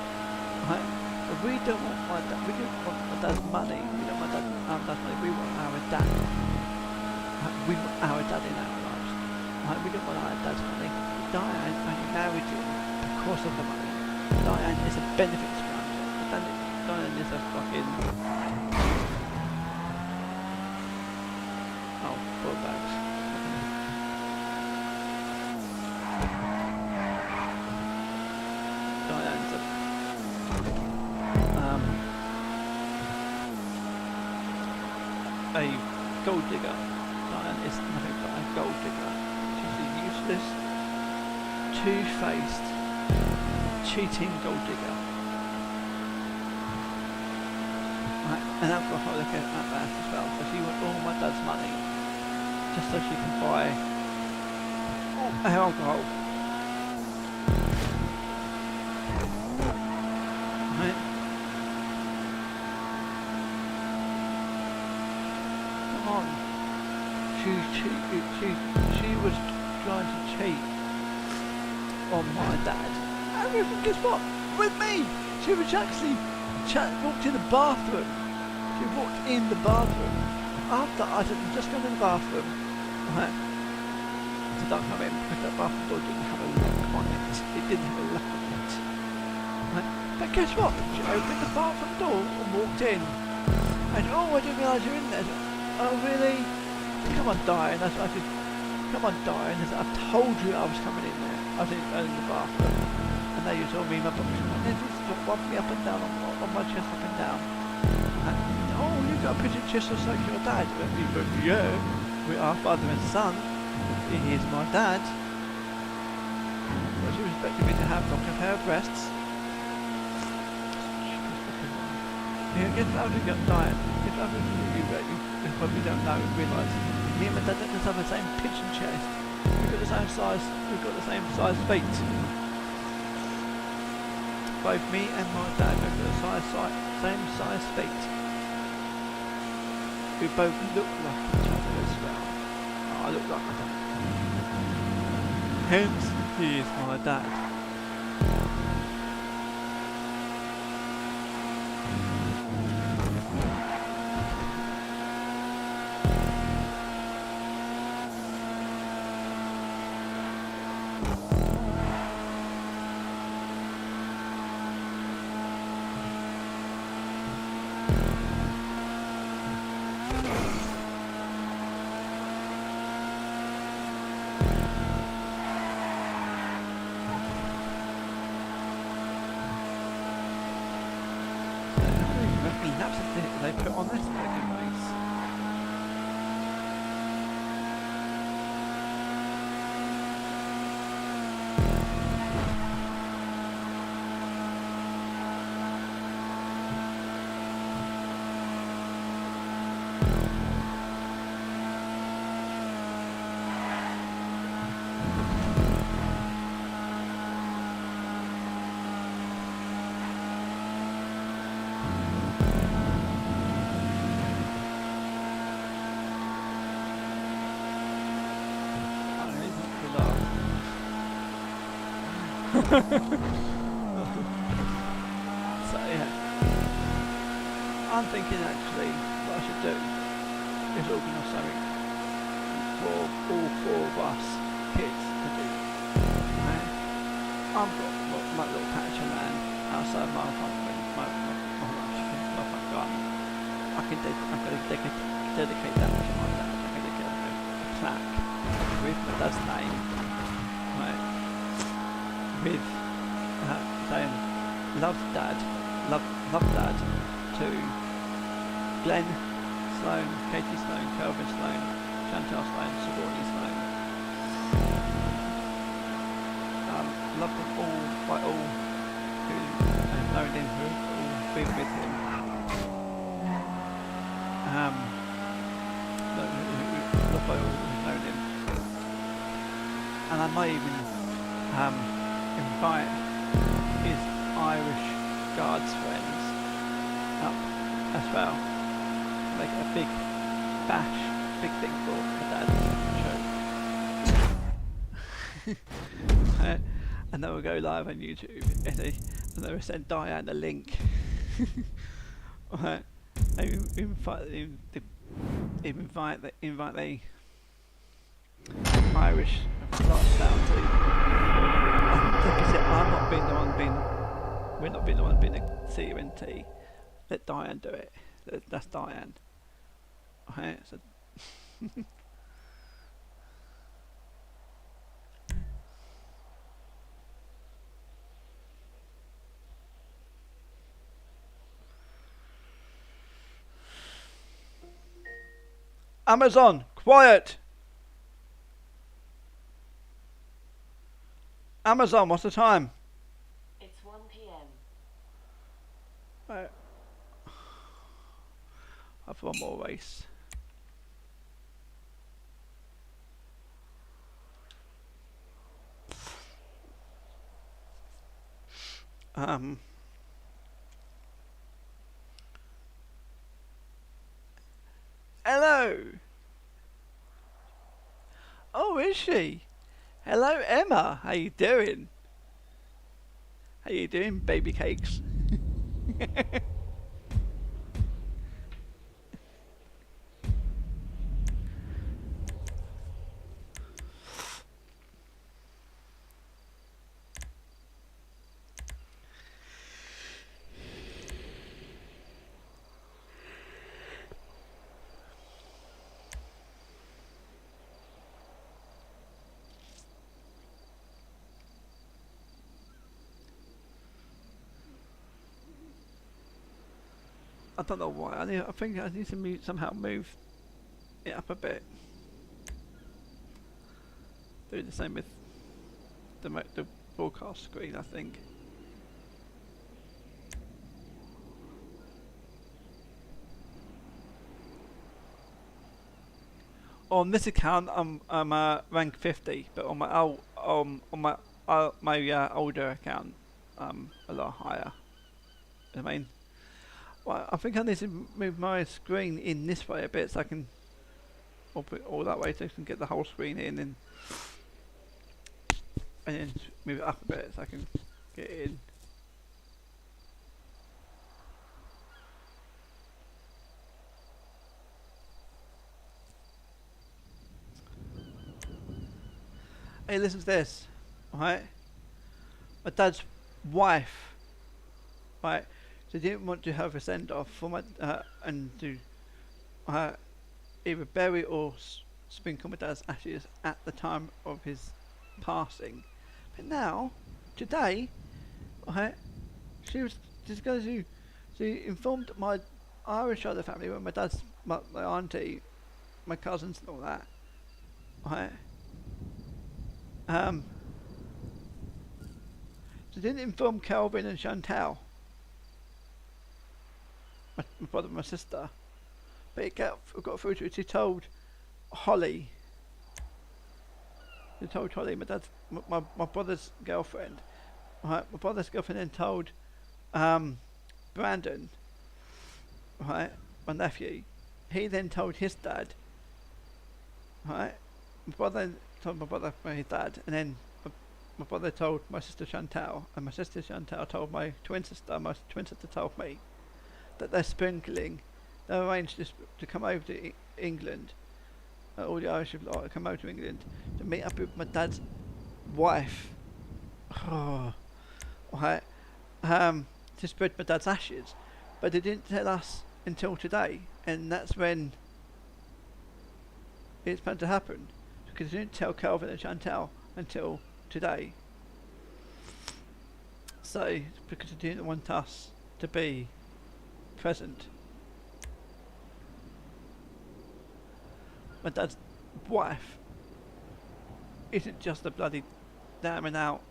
Right? But we don't want my dad, we don't want my dad's money, we don't want dad's money, we want our dad. We want our dad in our lives. Right? We don't want our dad's money. Diane only married him because of the money. Diane is a benefit scrounger. Diane is a fucking... Oh, poor bags. Diane's a gold digger. Diane is nothing but a gold digger. She's a useless, two-faced, cheating gold digger. Right, an alcoholic at that as well. So she wants all my dad's money just so she can buy alcohol. Right? Come on. She was trying to cheat on my dad. And guess what? With me! She was actually walked in the bathroom. She walked in the bathroom. After I had just gone in the bathroom, right? So don't come in because that bathroom door didn't have a lock on it. It didn't have a lock on it. Right? But guess what? She opened the bathroom door and walked in. And oh, I didn't realise you're in there. Oh really? Come on, Diane. That's what I said. Come on, Diane. I told you I was coming in there. I was in the bathroom. And now you saw me in my box. And just walk me up and down on my chest, up and down. And, oh, you got a pretty chest just like your dad. But yeah, we are father and son. He is my dad. But she was expecting me to have like a pair of breasts. Get out of your diet. Get out of you probably don't know and realise. Me and my dad just have the same pitch and chest. We've got the same size. We've got the same size feet. Both me and my dad have got the same size feet. We both look like each other as well. Oh, I look like my dad. Hence, he is my dad. They put on this fucking race. So yeah, I'm thinking actually what I should do is organise something for all four of us kids to do. Right? I've got my little patch of land outside my front garden. I'm going to dedicate that to my dad. I'm going to get a plaque with my dad's name. Right? With saying love dad to Glenn Sloan, Katie Sloan, Kelvin Sloan, Chantal Sloan, Sigourney Sloan. love them all, like all who know him, who have all been with him. Love by all who've known him. And I might even invite his Irish Guards friends up as well. Like a big bash, big thing for my dad show. And then we'll go live on YouTube and they will send Diane a link. Right. Invite the Irish lifestyle team. Like I said, we're not being the one being a CMT. Let Diane do it. That's Diane. Okay, so Amazon, quiet! Amazon, what's the time? It's 1 p.m. Right. I've one more race. Hello. Oh, is she? Hello, Emma. How you doing? How you doing, baby cakes? I don't know why. I think I need to somehow move it up a bit. Do the same with the broadcast screen, I think. On this account, I'm rank 50, but on my older account, a lot higher. I mean. Well, I think I need to move my screen in this way a bit so I can put it all that way so I can get the whole screen in and then move it up a bit so I can get it in. Hey, listen to this, alright? My dad's wife, right? So they didn't want to have a send off for my and to either bury or sprinkle my dad's ashes at the time of his passing. But now, today, she was just going to. She informed my Irish side of the family, when my dad's my auntie, my cousins, and all that. She didn't inform Calvin and Chantal. My brother and my sister, but it got through to it. She told Holly. She told Holly, my brother's girlfriend. Right, my brother's girlfriend then told Brandon, right, my nephew. He then told his dad. Right, my brother told my brother his dad, and then my brother told my sister Chantal, and my sister Chantal told my twin sister. My twin sister told me that they're sprinkling. They arranged this to come over to England. All the Irish have come over to England to meet up with my dad's wife. Oh, right. To spread my dad's ashes, but they didn't tell us until today, and that's when it's planned to happen. Because they didn't tell Calvin and Chantal until today. So, because they didn't want us to be present. My dad's wife isn't just a bloody damning out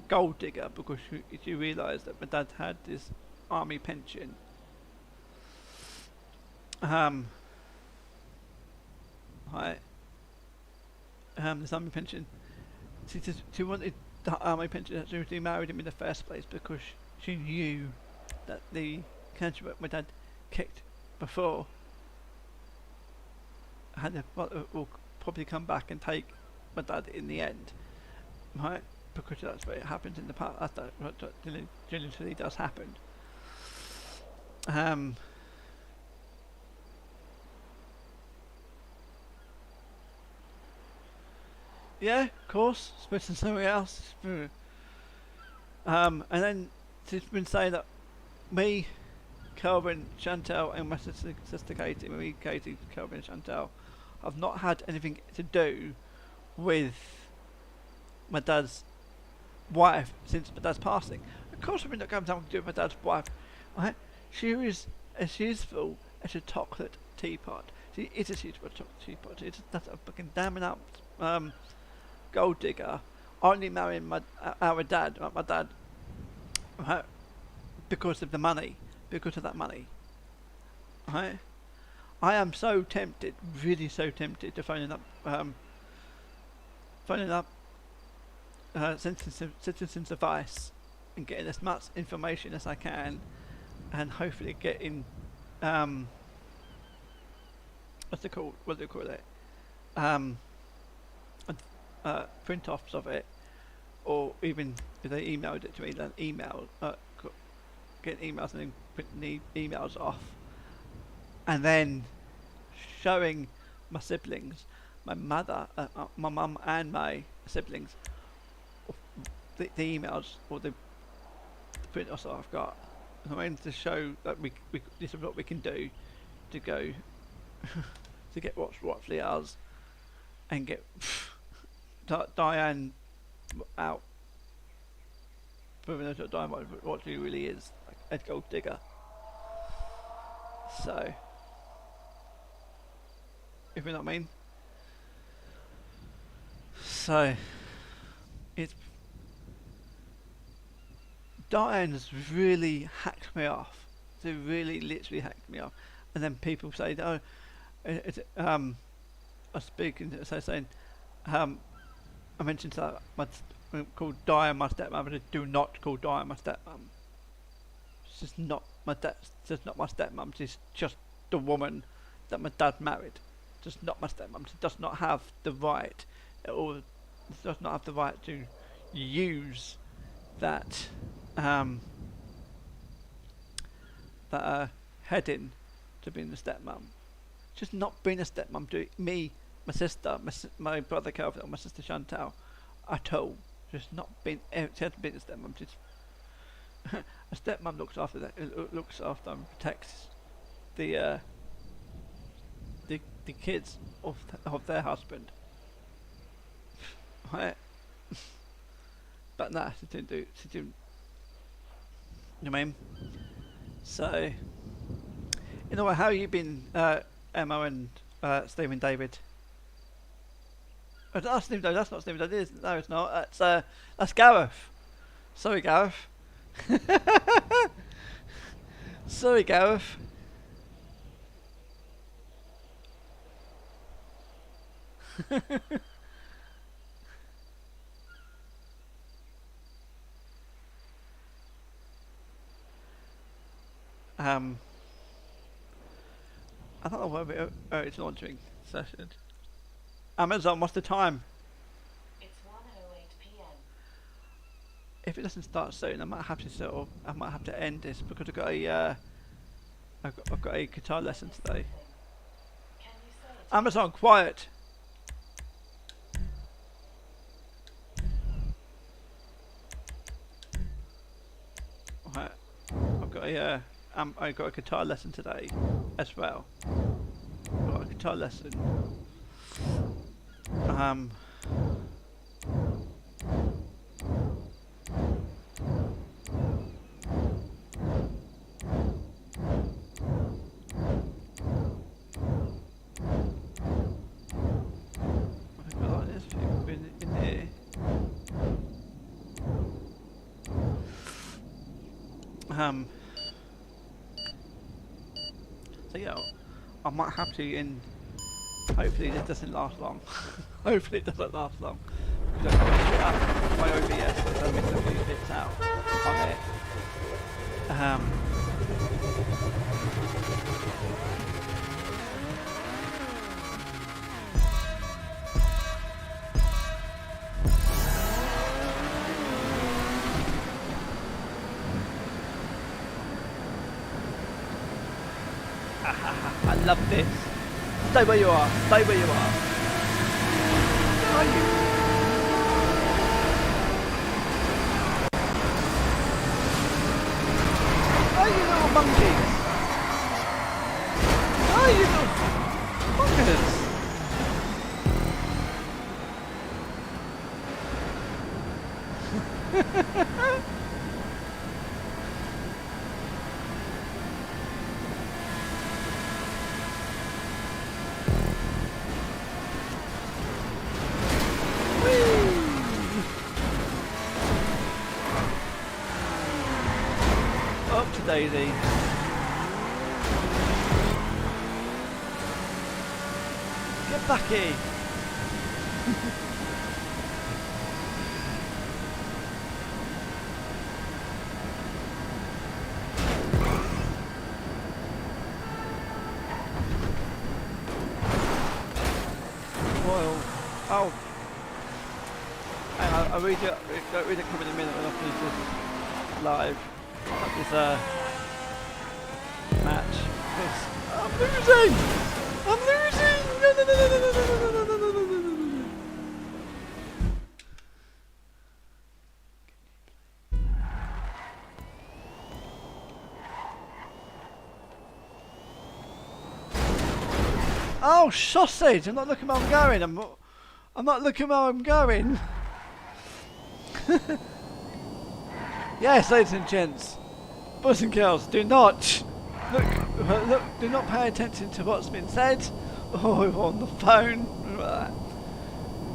gold digger because she realised that my dad had this army pension. Right. This army pension. She wanted the army pension. She married him in the first place because she knew that the country my dad kicked before will probably come back and take my dad in the end, right? Because that's what happens in the past. That's what generally does happen. Yeah, of course. Supposed to something else. And then she's been saying that me, Kelvin, Chantel, and my sister Katie, me, Katie, Kelvin, and Chantel, have not had anything to do with my dad's wife since my dad's passing. Of course, we're not going to have to do with my dad's wife. Right? She is as useful as a chocolate teapot. She is as useful as a chocolate teapot. It's not a fucking damning up gold digger. Only marrying our dad, my dad, because of the money, because of that money. Right? I am so tempted, really so tempted to phone up Citizens Advice and getting as much information as I can, and hopefully getting what do they call it? Print offs of it, or even if they emailed it to me, then get emails and then print the emails off, and then showing my siblings, my mother, my mum and my siblings, the emails or the print offs that I've got. I mean, to show that we this is what we can do to go to get what's rightfully ours and get Diane out, proving that Diane what she really is, like a gold digger. So, if you know what I mean. So, it's Diane's really hacked me off. They really literally hacked me off. And then people say, "Oh, I speaking, saying, I mentioned that called Diane my stepmom, but do not call Diane my stepmom. She's not my dad. She's not my stepmom. She's just the woman that my dad married. Just not my stepmom. She does not have the right, or does not have the right to use that heading to being the stepmom. She's not being a stepmom to me, my sister, my brother Kelvin, or my sister Chantal at all. She's not been. She hasn't been a stepmom. She's a stepmom looks after that. Looks after and protects the kids of their husband. Right. But nah, she didn't do. She didn't. You know what I mean? So, you know what? How you been, Emma and Stephen David? Oh, that's Stephen David. That's not Stephen David. No, it's not. That's Gareth. Sorry, Gareth. Sorry, Gareth. I don't know where it's launching session. Amazon, what's the time? It's 1:08 p.m. If it doesn't start soon, I might have to I might have to end this because I've got a I've got a guitar lesson today. Can you say it? Amazon, quiet. Right. I've got a guitar lesson today as well. I've got a guitar lesson. I've got like this in here. So yeah, I might have to in. Hopefully this doesn't last long. Hopefully it doesn't last long. Because I can't up my OBS, so I missed a few bits out on it. I love this. Stay where you are. Stay where you are. Where are you? Oh, you little monkeys! Oh, you little fuckers! Up to Daisy. Get back here. Well, oh. Hang on, I'll read it come in a minute when I finish this live. This match. I'm losing! I'm losing! No, no, no, no, no, no, no, no, no, no, no, no, no. Oh, sausage! I'm not looking where I'm going. I'm not looking where I'm going. Yes, ladies and gents, boys and girls, do not look. Do not pay attention to what's been said or on the phone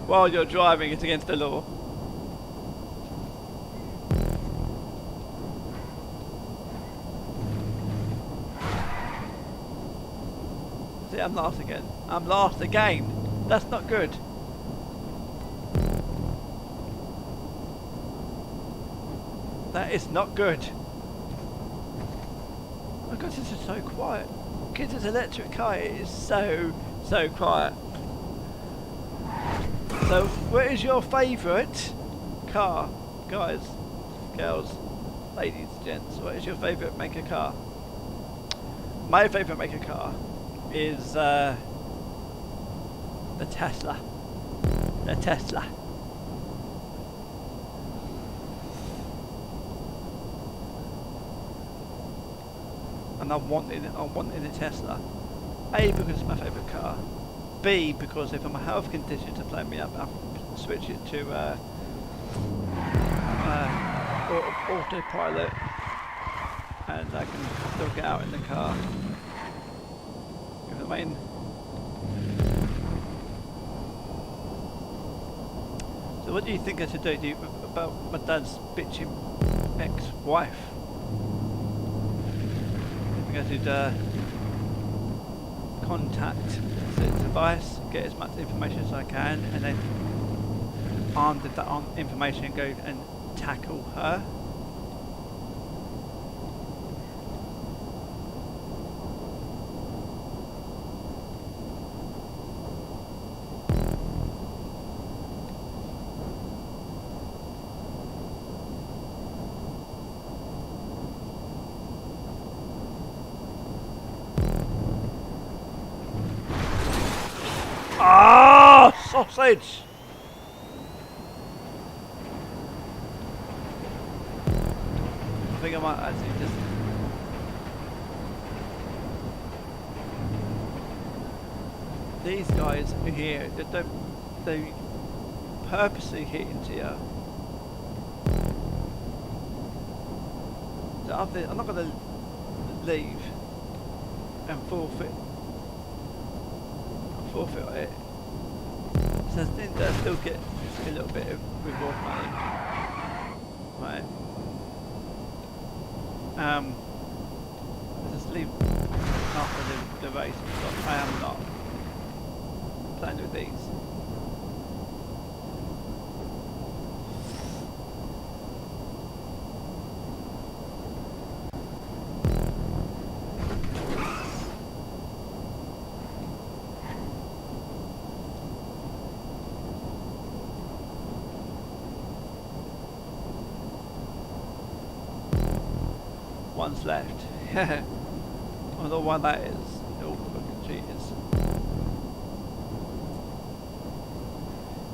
while you're driving. It's against the law. See, I'm last again. I'm last again. That's not good. That is not good. Oh god, this is so quiet. Kids, this electric car is so quiet. So, what is your favourite car? Guys, girls, ladies, gents, what is your favourite make of car? My favourite make of car is the Tesla. The Tesla. And I wanted a Tesla. A, because it's my favourite car. B, because if my health conditions are playing me up, I'll switch it to autopilot, and I can still get out in the car. You know what I mean? So what do you think I should do about my dad's bitching ex-wife? I think I should contact the device, get as much information as I can, and then armed with that information go and tackle her. Ah, sausage! I think I might actually just... These guys here, they purposely hit into you. So I'm not going to leave and forfeit it. So I think that I still get a little bit of reward money. Right. Just leave after the race. But I am not playing with these. One's left. I don't know why that is. They're all fucking cheaters.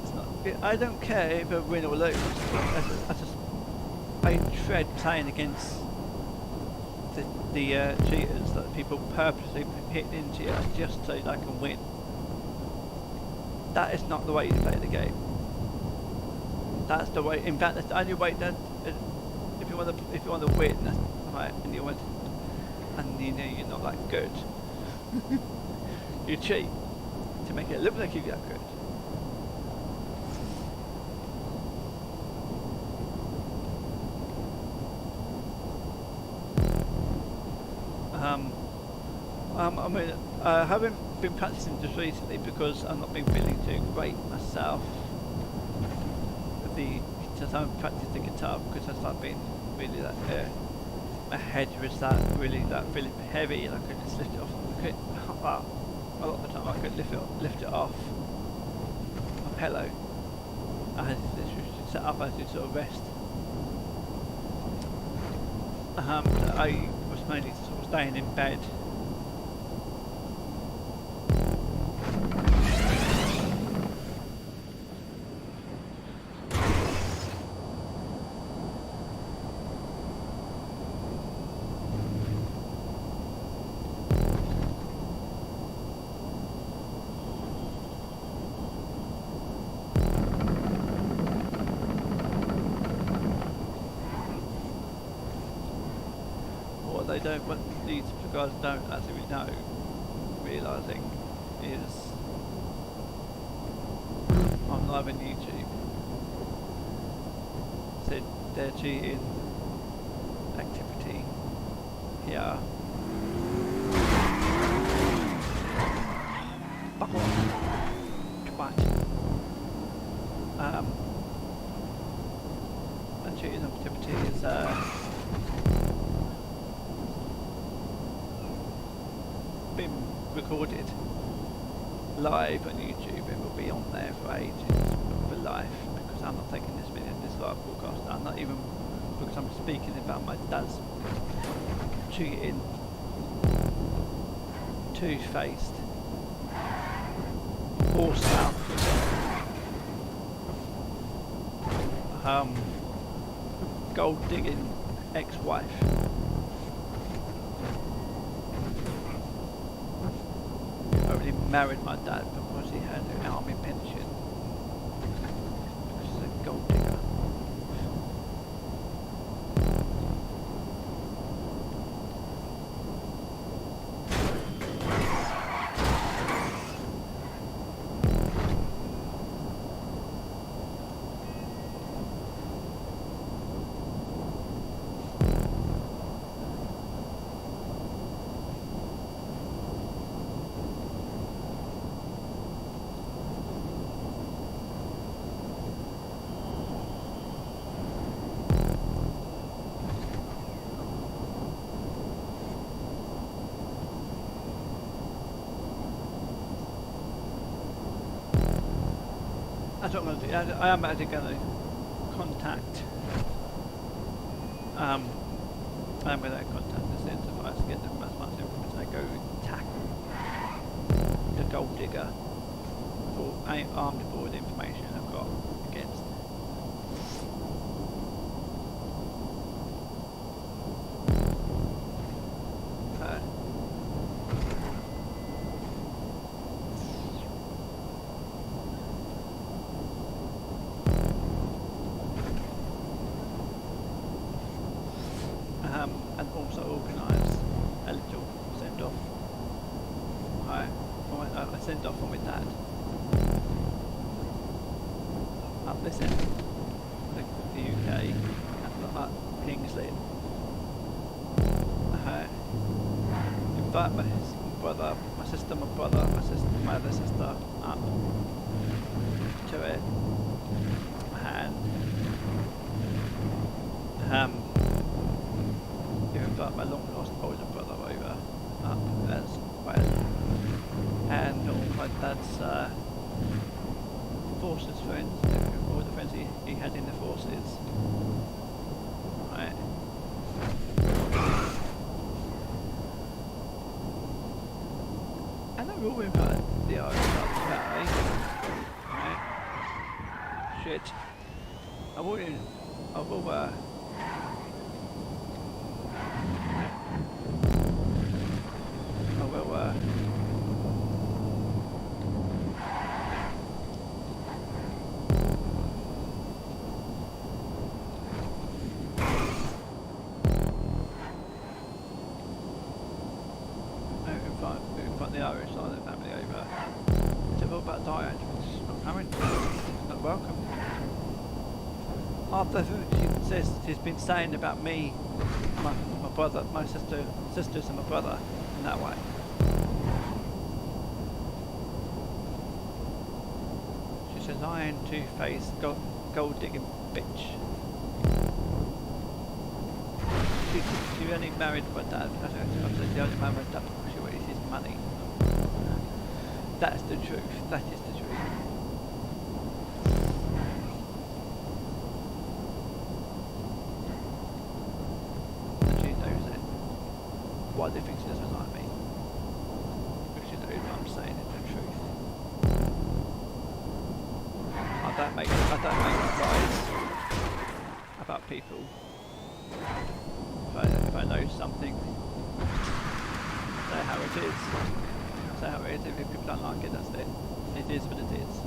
It's not, I don't care if I win or lose. I dread playing against the cheaters that people purposely hit into you just so they can win. That is not the way you play the game. That's the way. In fact, that's the only way that if you want to win. Right, and you know you're not that good. You cheat to make it look like you're that good. I mean, I haven't been practicing just recently because I've not been feeling too great myself. Just haven't practiced the guitar because I've not been really that. My head was really feeling heavy, and I couldn't just lift it off. A lot of the time I couldn't lift it off my pillow. I had to sit up, I had to sort of rest. So I was mainly sort of staying in bed. They don't, what these guys don't actually know, realising is I'm live on YouTube. So their cheating activity here. Fuck off. Goodbye. And cheating activity is been recorded live on YouTube. It will be on there for ages, for life, because I'm not taking this live broadcast. I'm not even, because I'm speaking about my dad's cheating, two-faced, horse mouth, gold digging ex-wife. Married my dad because he had an army pension because he's a gold digger. That's what I'm going to do. I am actually going to contact. I'm going to contact the centre to get them as much information. I go tackle the gold digger for armed aboard information I've got against. And also organise a little send-off. I send off for my dad. Up this end, the UK, and like Kingsley. invite my brother, my sister, my brother, my other sister up to it, and you invite my long lost older brother over up as well, and all my dad's forces friends, all the friends he had in the forces, right. And I've all invited the Irish family, right? Shit. I've all, invite the Irish side of the family over. It's all about Diane, she's not coming, she's not welcome. After she says she's been saying about me, my brother, my sisters and my brother in that way. She's a lying, two-faced, gold digging bitch. She only married my dad. She only married my dad because she wanted his money. That's the truth. That is the truth. And she knows it. Why do you think she doesn't like me? Because she knows what I'm saying is the truth. I don't make lies about people. If I know something, say how it is. Say how it is. If people don't like it, that's it. It is what it is.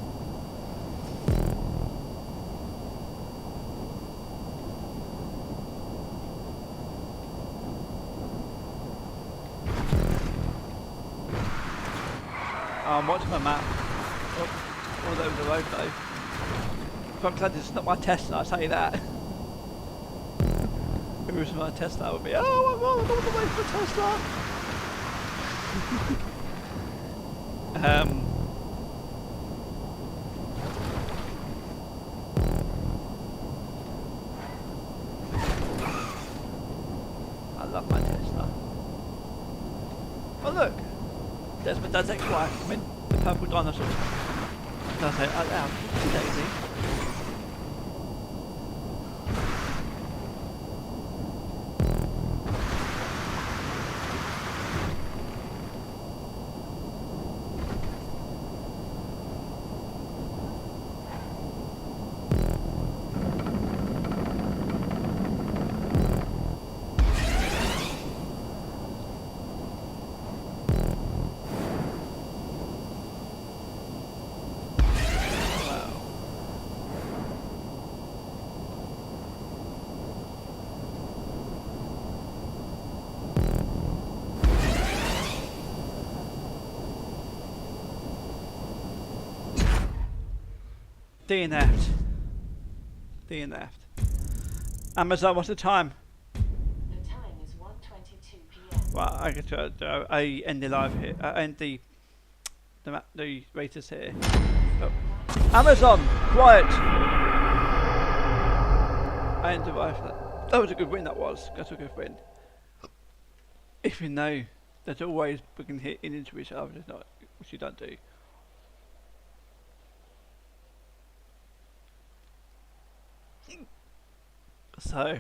I'm watching my map. Oh, all over the road though. I'm glad it's not my Tesla, I'll tell you that. If it was my Tesla, I would be, oh my god, I'm on the way for a Tesla! I love my Tesla. Oh look! There's my dad's ex-wife, I mean, the purple dinosaur. I'll say it out loud. Daisy. DNF'd. DNF'd. Amazon, what's the time? The time is 1:22 p.m. Well, I get to end the live here. End the raters here. Oh. Amazon, quiet. I end the live. That was a good win. That was. That's a good win. If you know, there's always we can hit into each other. It's not, which you don't do. So.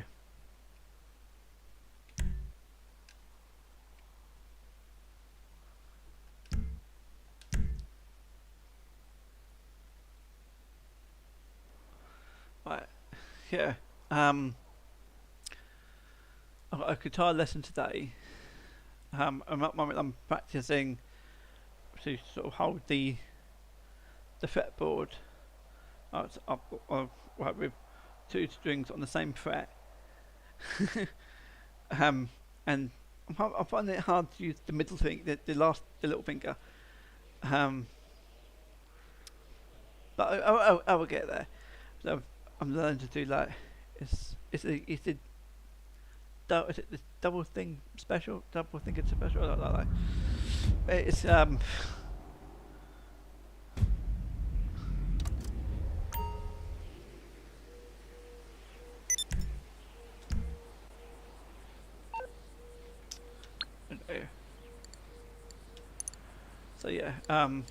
Right, yeah. I've got a guitar lesson today. I'm at the moment I'm practicing to sort of hold the fretboard with two strings on the same fret. And I'm finding it hard to use the middle finger, the little finger. But I will get there. So I'm learning to do like it's is it the double thing special? Double thing it's special? I don't know. It's so yeah, I've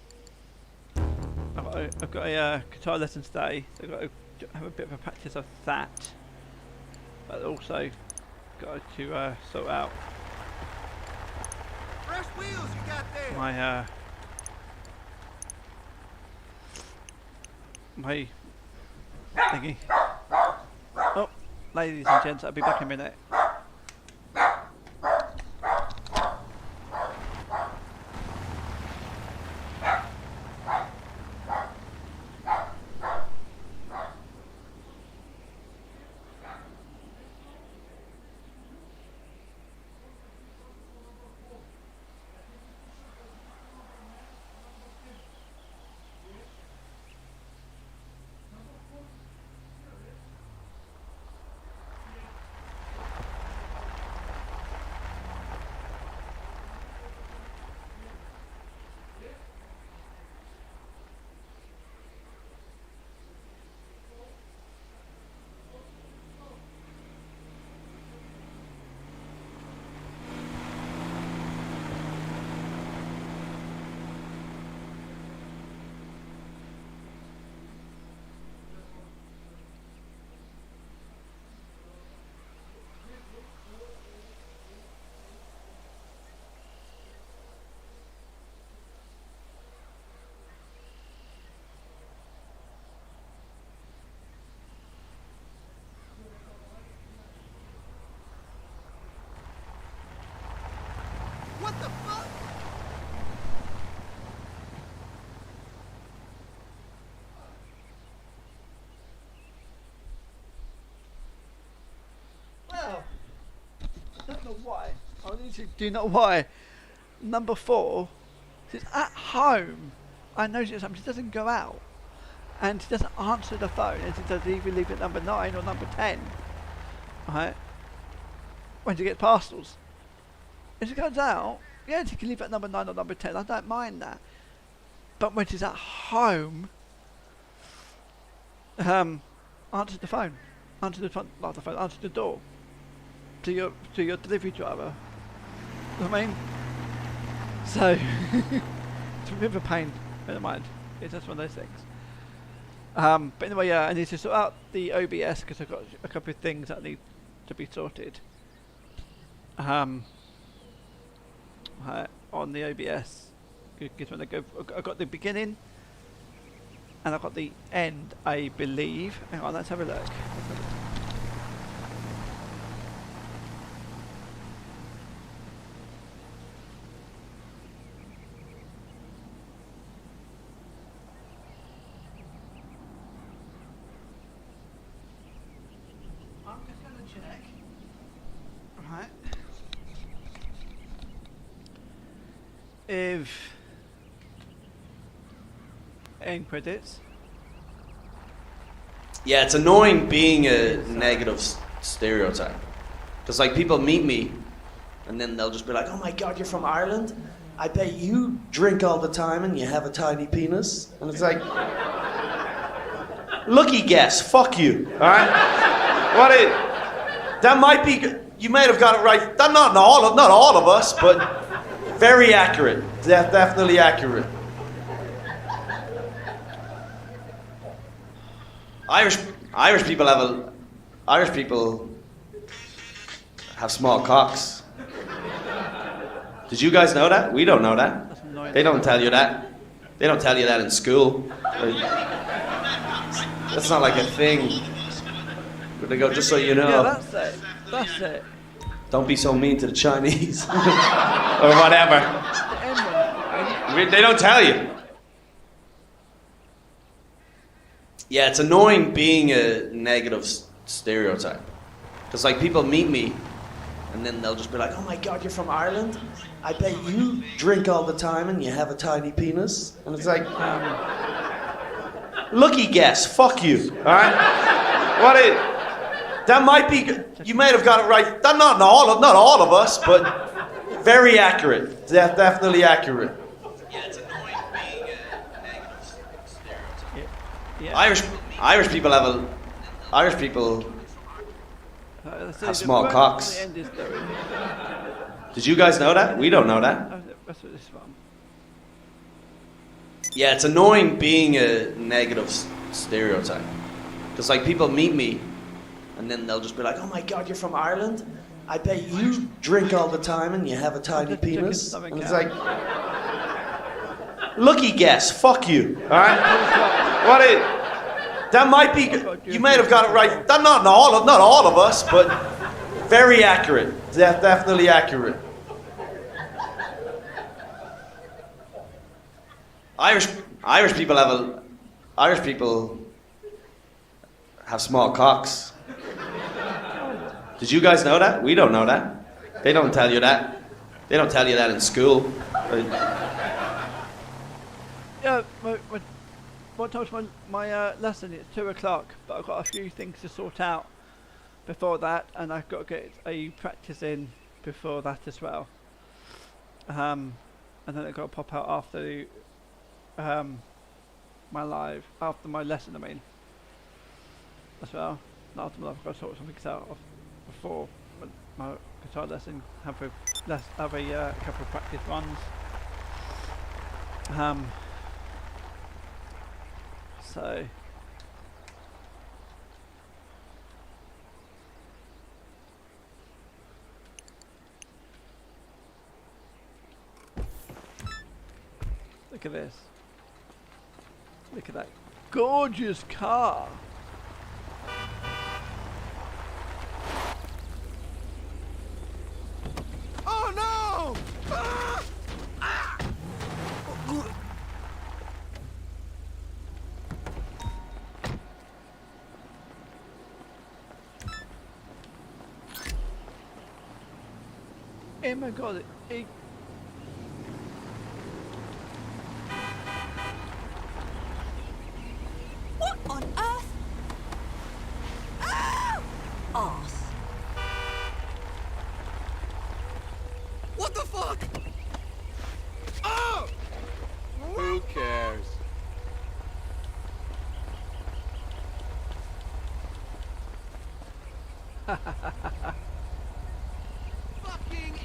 got a guitar lesson today, so I've got to have a bit of a practice of that, but also got to sort out Fresh wheels you got there. my thingy. Oh, ladies and gents, I'll be back in a minute. What the fuck? Well, I don't know why. I need to do not why. Number 4, she's at home. I noticed something. She doesn't go out, and she doesn't answer the phone, and she doesn't even leave at number 9 or number 10. Right? When she gets parcels. If she goes out, yeah, she can leave at number 9 or number 10. I don't mind that. But when she's at home, answer the phone. Answer the phone, not the phone. Answer the door to your delivery driver. You know what I mean? So it's a bit of a pain. Never mind. It's just one of those things. But anyway, yeah, I need to sort out the OBS because I've got a couple of things that need to be sorted. On the OBS, when I go, I've got the beginning and I've got the end, I believe. Hang on, let's have a look. I'm just going to check. Right. If end credits. Yeah, it's annoying being a negative stereotype. Because, like, people meet me, and then they'll just be like, oh my god, you're from Ireland? I bet you drink all the time and you have a tiny penis. And it's like, lucky guess, fuck you, alright? That might be, you might have got it right. Not all of us, but very accurate. Definitely accurate. Irish people have small cocks. Did you guys know that? We don't know that. They don't tell you that. They don't tell you that in school. That's not like a thing. But they go, just so you know. Yeah, that's it. That's it. Don't be so mean to the Chinese. Or whatever. They don't tell you. Yeah, it's annoying being a negative stereotype. Because, like, people meet me, and then they'll just be like, oh my god, you're from Ireland? I bet you drink all the time and you have a tiny penis. And it's like, lucky guess, fuck you, alright? That might be. You might have got it right. Not all of us, but very accurate. Definitely accurate. Yeah, it's annoying being a negative stereotype. Yeah. Irish people have small cocks. Did you guys know that? We don't know that. That's what this is from. Yeah, it's annoying being a negative stereotype. Because, like, people meet me, and then they'll just be like, oh my god, you're from Ireland? I bet you drink all the time and you have a tiny penis. And it's like, lucky guess, fuck you, alright? That might be, you might have got it right. Not all of us, but very accurate. Definitely accurate. Irish people have small cocks. Did you guys know that? We don't know that. They don't tell you that. They don't tell you that in school. Yeah, what time's my lesson? It's 2 o'clock, but I've got a few things to sort out before that, and I've got to get a practice in before that as well. And then I've got to pop out after after my lesson, I mean, as well. Not after I've got to sort something out before my guitar lesson. Have a couple of practice runs. So. Look at this. Look at that gorgeous car. Oh no! Ah! Ah! Oh my god, What on earth? Ah! Arse. What the fuck? Oh! Who cares? Fucking.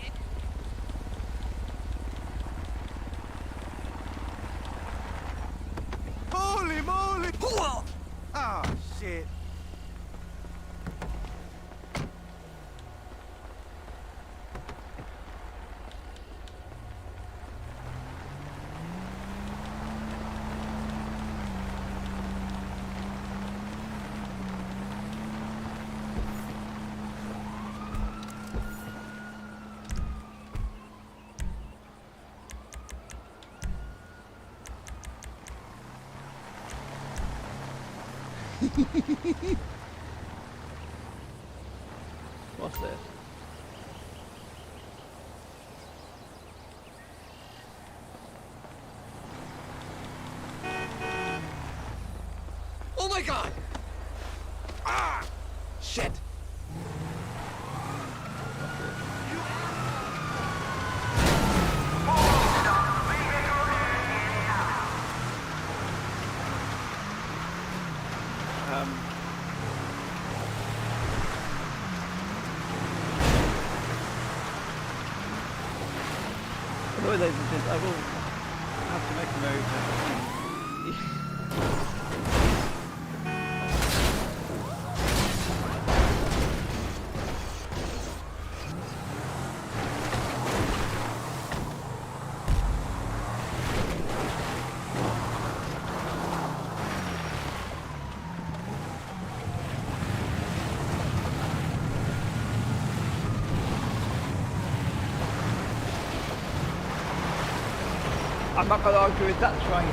Holy moly! Ah, shit. what's this? Oh my god! Ah! Shit! Hello, ladies and gents, I will have to make a move. I'm not going to argue with that train.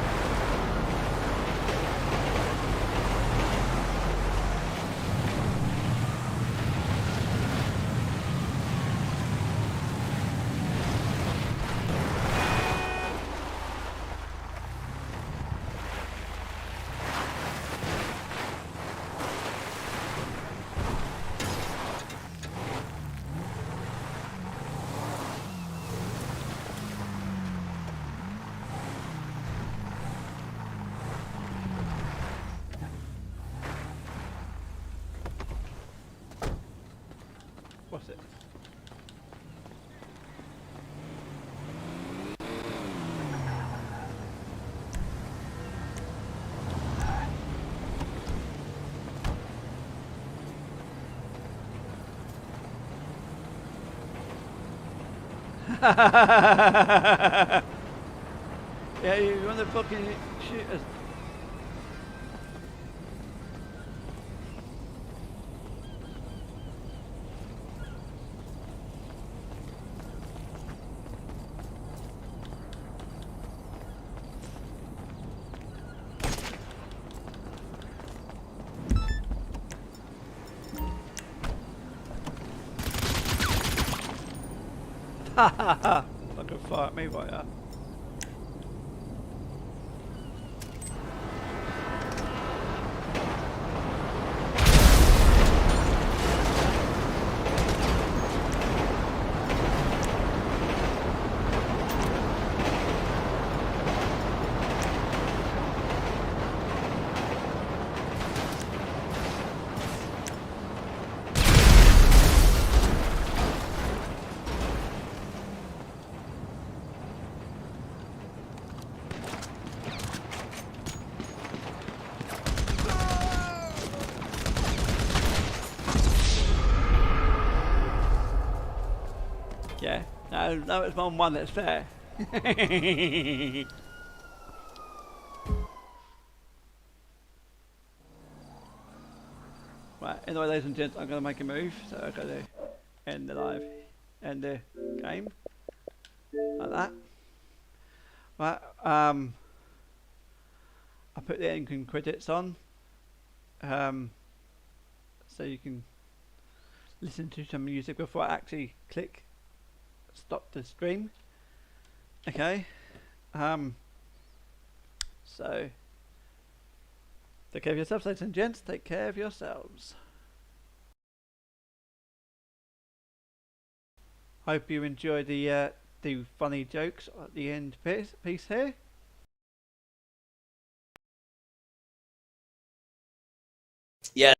Yeah, you want to fucking shoot us. Ha ha ha! Fucking fire at me right now. Yeah, no, it's one that's fair. Right, anyway, ladies and gents, I'm going to make a move, so I'm going to end the game, like that. Right, I put the ending credits on, so you can listen to some music before I actually click stop the stream. Okay, so take care of yourselves, ladies and gents. Take care of yourselves. Hope you enjoy the funny jokes at the end piece here. Yeah.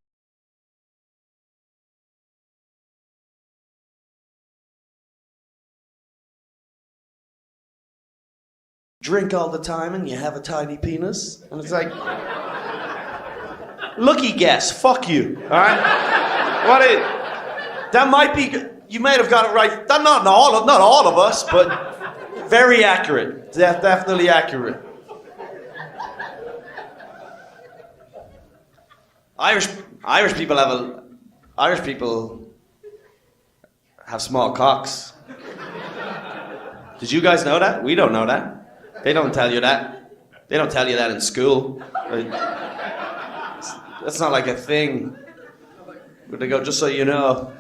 Drink all the time and you have a tiny penis. And it's like, lucky guess, fuck you, alright? That might be, you might have got it right. Not all of us, but very accurate. Definitely accurate. Irish people have small cocks. Did you guys know that? We don't know that. They don't tell you that. They don't tell you that in school. That's not like a thing. But they go, just so you know,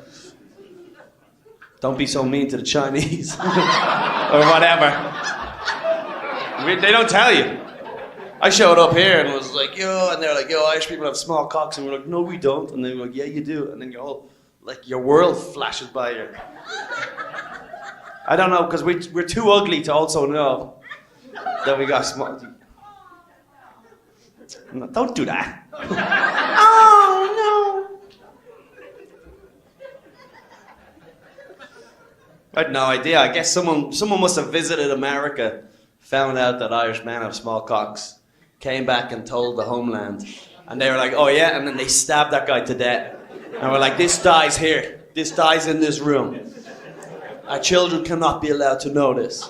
don't be so mean to the Chinese. Or whatever. They don't tell you. I showed up here and was like, yo, and they're like, yo, Irish people have small cocks. And we're like, no, we don't. And they were like, yeah, you do. And then you're all, like, your world flashes by you. I don't know, because we're too ugly to also know that we got small. No, don't do that. Oh, no. I had no idea. I guess someone must have visited America, found out that Irish men have small cocks, came back and told the homeland. And they were like, oh yeah, and then they stabbed that guy to death. And we're like, this dies here. This dies in this room. Our children cannot be allowed to know this.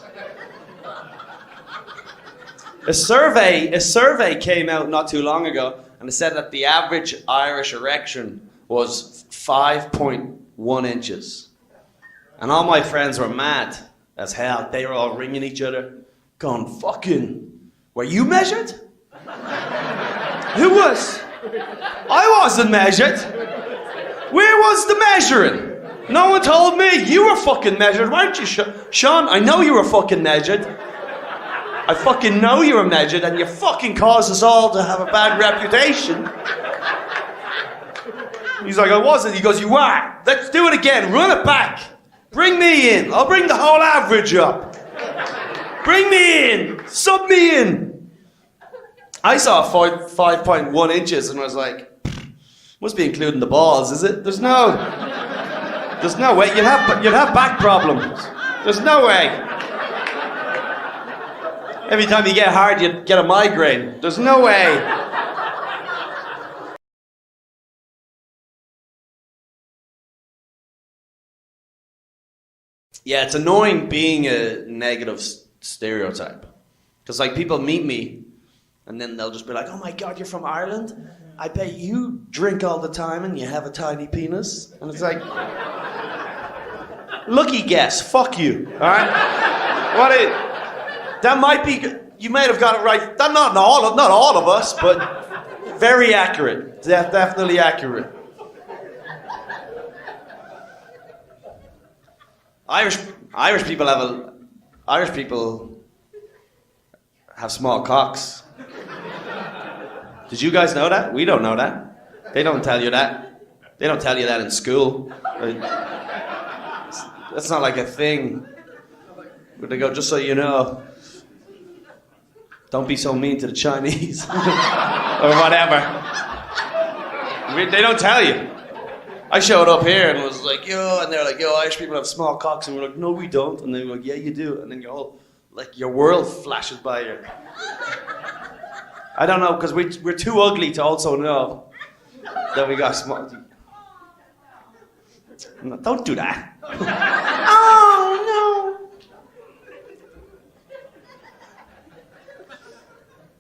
A survey came out not too long ago, and it said that the average Irish erection was 5.1 inches. And all my friends were mad as hell. They were all ringing each other, going, fucking, were you measured? Who was? I wasn't measured. Where was the measuring? No one told me. You were fucking measured, weren't you, Sean? I know you were fucking measured. I fucking know you were measured, and you fucking caused us all to have a bad reputation. He's like, I wasn't. He goes, you are. Let's do it again. Run it back. Bring me in. I'll bring the whole average up. Bring me in. Sub me in. I saw 5.1 inches and was like, must be including the balls, is it? There's no way. You'd have back problems. There's no way. Every time you get hard, you get a migraine. There's no way. Yeah, it's annoying being a negative stereotype. Because, like, people meet me, and then they'll just be like, oh my God, you're from Ireland? I bet you drink all the time and you have a tiny penis. And it's like, lucky guess, fuck you, all right? That might be, you might have got it right. Not all of us, but very accurate. Definitely accurate. Irish people have small cocks. Did you guys know that? We don't know that. They don't tell you that. They don't tell you that in school. That's not like a thing. But they go, just so you know, don't be so mean to the Chinese. Or whatever. They don't tell you. I showed up here and was like, yo, and they're like, yo, Irish people have small cocks. And we're like, no, we don't. And they're like, yeah, you do. And then you're all, like, your world flashes by you. I don't know, because we're too ugly to also know that we got small. No, don't do that. Oh, no.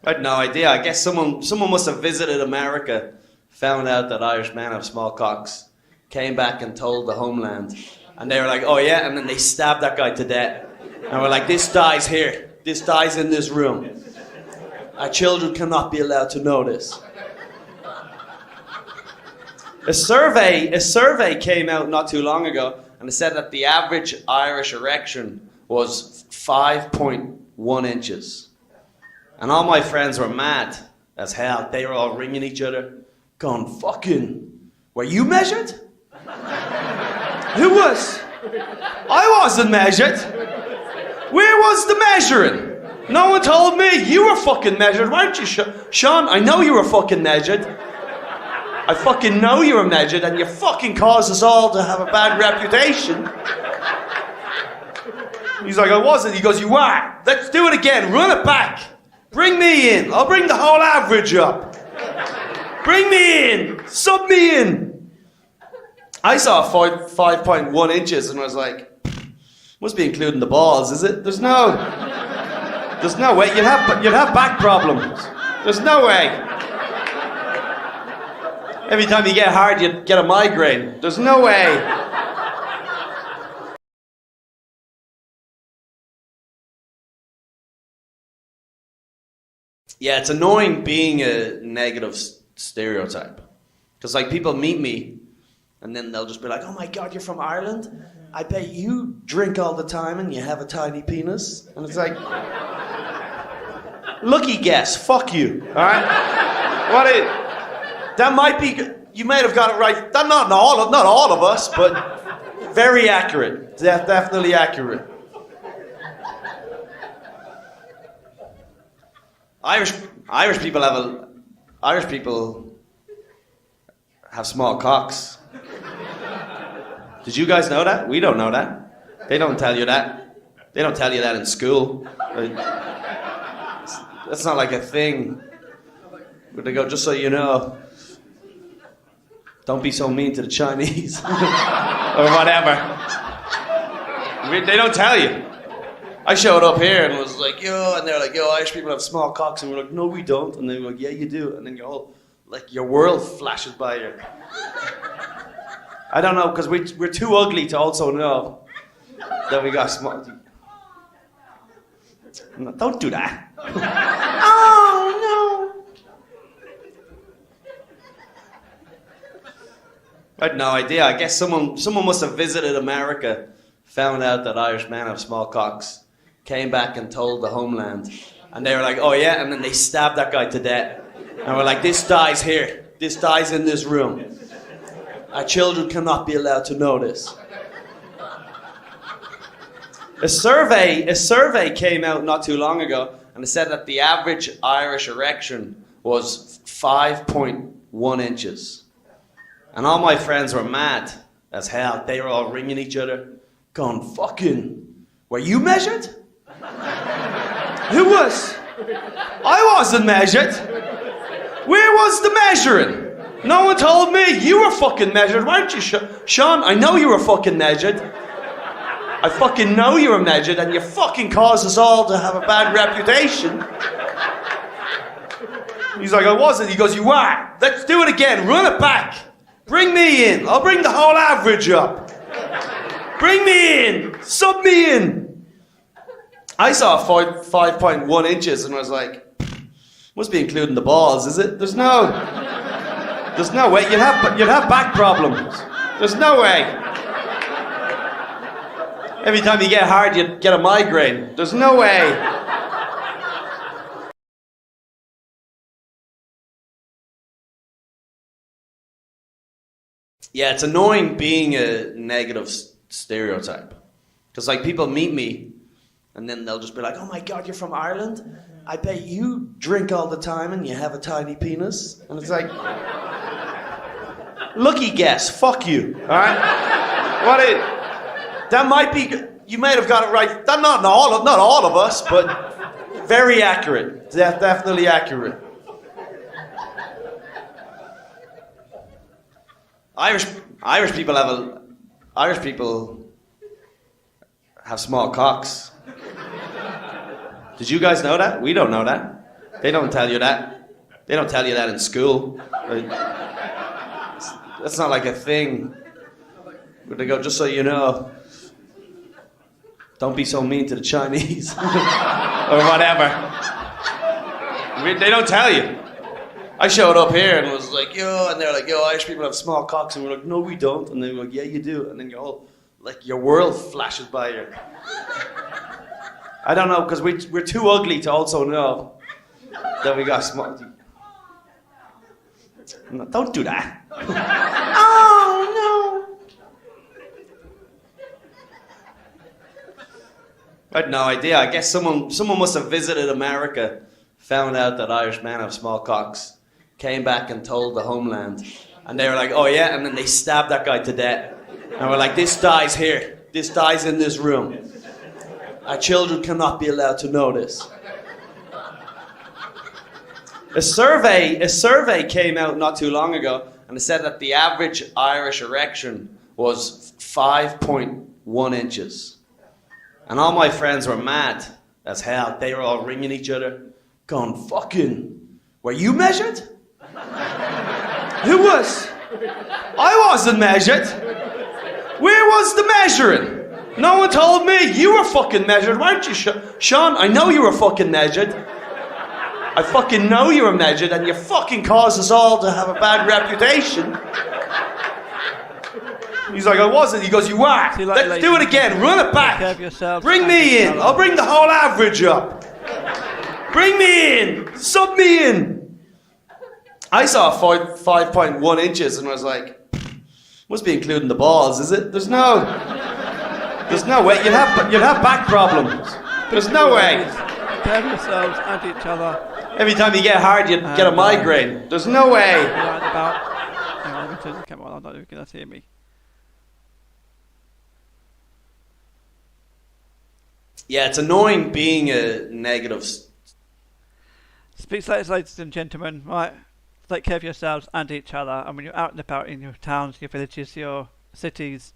I had no idea. I guess someone must have visited America, found out that Irish men have small cocks, came back and told the homeland. And they were like, oh yeah, and then they stabbed that guy to death. And we're like, this dies here. This dies in this room. Our children cannot be allowed to know this. A survey came out not too long ago, and it said that the average Irish erection was 5.1 inches. And all my friends were mad as hell. They were all ringing each other, going, fucking, were you measured? Who was? I wasn't measured. Where was the measuring? No one told me. You were fucking measured, weren't you, Sean? I know you were fucking measured. I fucking know you were measured, and you fucking caused us all to have a bad reputation. He's like, I wasn't. He goes, you were. Let's do it again. Run it back. Bring me in. I'll bring the whole average up. Bring me in. Sub me in. I saw 5.1 inches and was like, must be including the balls, is it? There's no way. You'd have back problems. There's no way. Every time you get hard, you get a migraine. There's no way. Yeah, it's annoying being a negative stereotype. Because, like, people meet me, and then they'll just be like, oh my God, you're from Ireland? I bet you drink all the time and you have a tiny penis. And it's like, lucky guess, fuck you, all right? That might be, you might have got it right. Not all of us, but very accurate. Definitely accurate. Irish people have small cocks. Did you guys know that? We don't know that. They don't tell you that. They don't tell you that in school. That's not like a thing. But they go, just so you know, don't be so mean to the Chinese. Or whatever. They don't tell you. I showed up here and was like, yo, and they're like, yo, Irish people have small cocks. And we're like, no, we don't. And they're like, yeah, you do. And then you're all, like, your world flashes by you. I don't know, because we're too ugly to also know that we got small. No, don't do that. Oh, no. I had no idea. I guess someone must have visited America, found out that Irish men have small cocks, came back and told the homeland. And they were like, oh yeah, and then they stabbed that guy to death. And we're like, this dies here. This dies in this room. Our children cannot be allowed to know this. A survey came out not too long ago, and it said that the average Irish erection was 5.1 inches. And all my friends were mad as hell. They were all ringing each other, going, fucking, were you measured? Who was? I wasn't measured. Where was the measuring? No one told me. You were fucking measured, weren't you, Sean? I know you were fucking measured. I fucking know you're a measured and you fucking cause us all to have a bad reputation. He's like, I wasn't. He goes, you are. Let's do it again. Run it back. Bring me in. I'll bring the whole average up. Bring me in. Sub me in. I saw 5.1 inches and I was like, must be including the balls, is it? There's no way. You'd have back problems. There's no way. Every time you get hard, you'd get a migraine. There's no way. Yeah, it's annoying being a negative stereotype. Because, like, people meet me, and then they'll just be like, oh my God, you're from Ireland? I bet you drink all the time and you have a tiny penis. And it's like, lucky guess, fuck you, all right? That might be, you might have got it right. Not all of us, but very accurate. Definitely accurate. Irish people have small cocks. Did you guys know that? We don't know that. They don't tell you that. They don't tell you that in school. That's not like a thing. But they go, just so you know, don't be so mean to the Chinese. Or whatever. They don't tell you. I showed up here and was like, yo, and they're like, yo, Irish people have small cocks. And we're like, no, we don't. And they're like, yeah, you do. And then your whole, like, your world flashes by you. I don't know, because we're too ugly to also know that we got small. No, don't do that. Oh, no. I had no idea. I guess someone must have visited America, found out that Irish men have small cocks, came back and told the homeland. And they were like, oh yeah, and then they stabbed that guy to death. And we're like, this dies here. This dies in this room. Our children cannot be allowed to know this. A survey came out not too long ago, and it said that the average Irish erection was 5.1 inches. And all my friends were mad as hell. They were all ringing each other, going, fucking, were you measured? Who was? I wasn't measured. Where was the measuring? No one told me. You were fucking measured, weren't you, Sean? I know you were fucking measured. I fucking know you were measured, and you fucking caused us all to have a bad reputation. He's like, I wasn't. He goes, you are. Let's do it again. Run it back. Bring me in. I'll bring the whole average up. Bring me in. Sub me in. I saw 5.1 inches and I was like, must be including the balls, is it? There's no way. You'd have back problems. There's no way. Care for yourselves and each other. Every time you get hard, you'd get a migraine. There's no way. Hang on, let me turn the camera on. I don't know if you can hear me. Yeah, it's annoying being a negative. Speak ladies and gentlemen, right? Take care of yourselves and each other. And when you're out and about in your towns, your villages, your cities,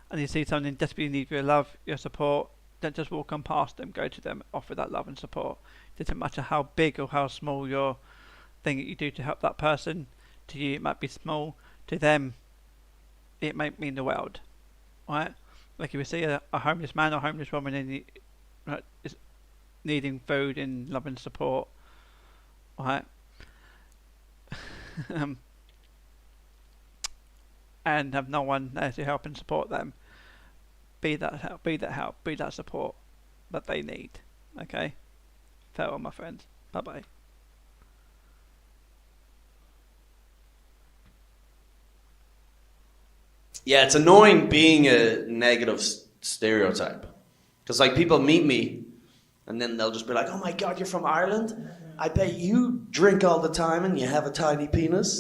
and you see someone in desperately need your love, your support, don't just walk on past them. Go to them, offer that love and support. It doesn't matter how big or how small your thing that you do to help that person. To you, it might be small. To them, it might mean the world. Right? Like if you see a homeless man or homeless woman is needing food and love and support, right? And have no one there to help and support them. Be that help, be that support that they need. Okay? Farewell, my friends. Bye bye. Yeah, it's annoying being a negative stereotype. Because, like, people meet me, and then they'll just be like, oh my God, you're from Ireland? I bet you drink all the time and you have a tiny penis.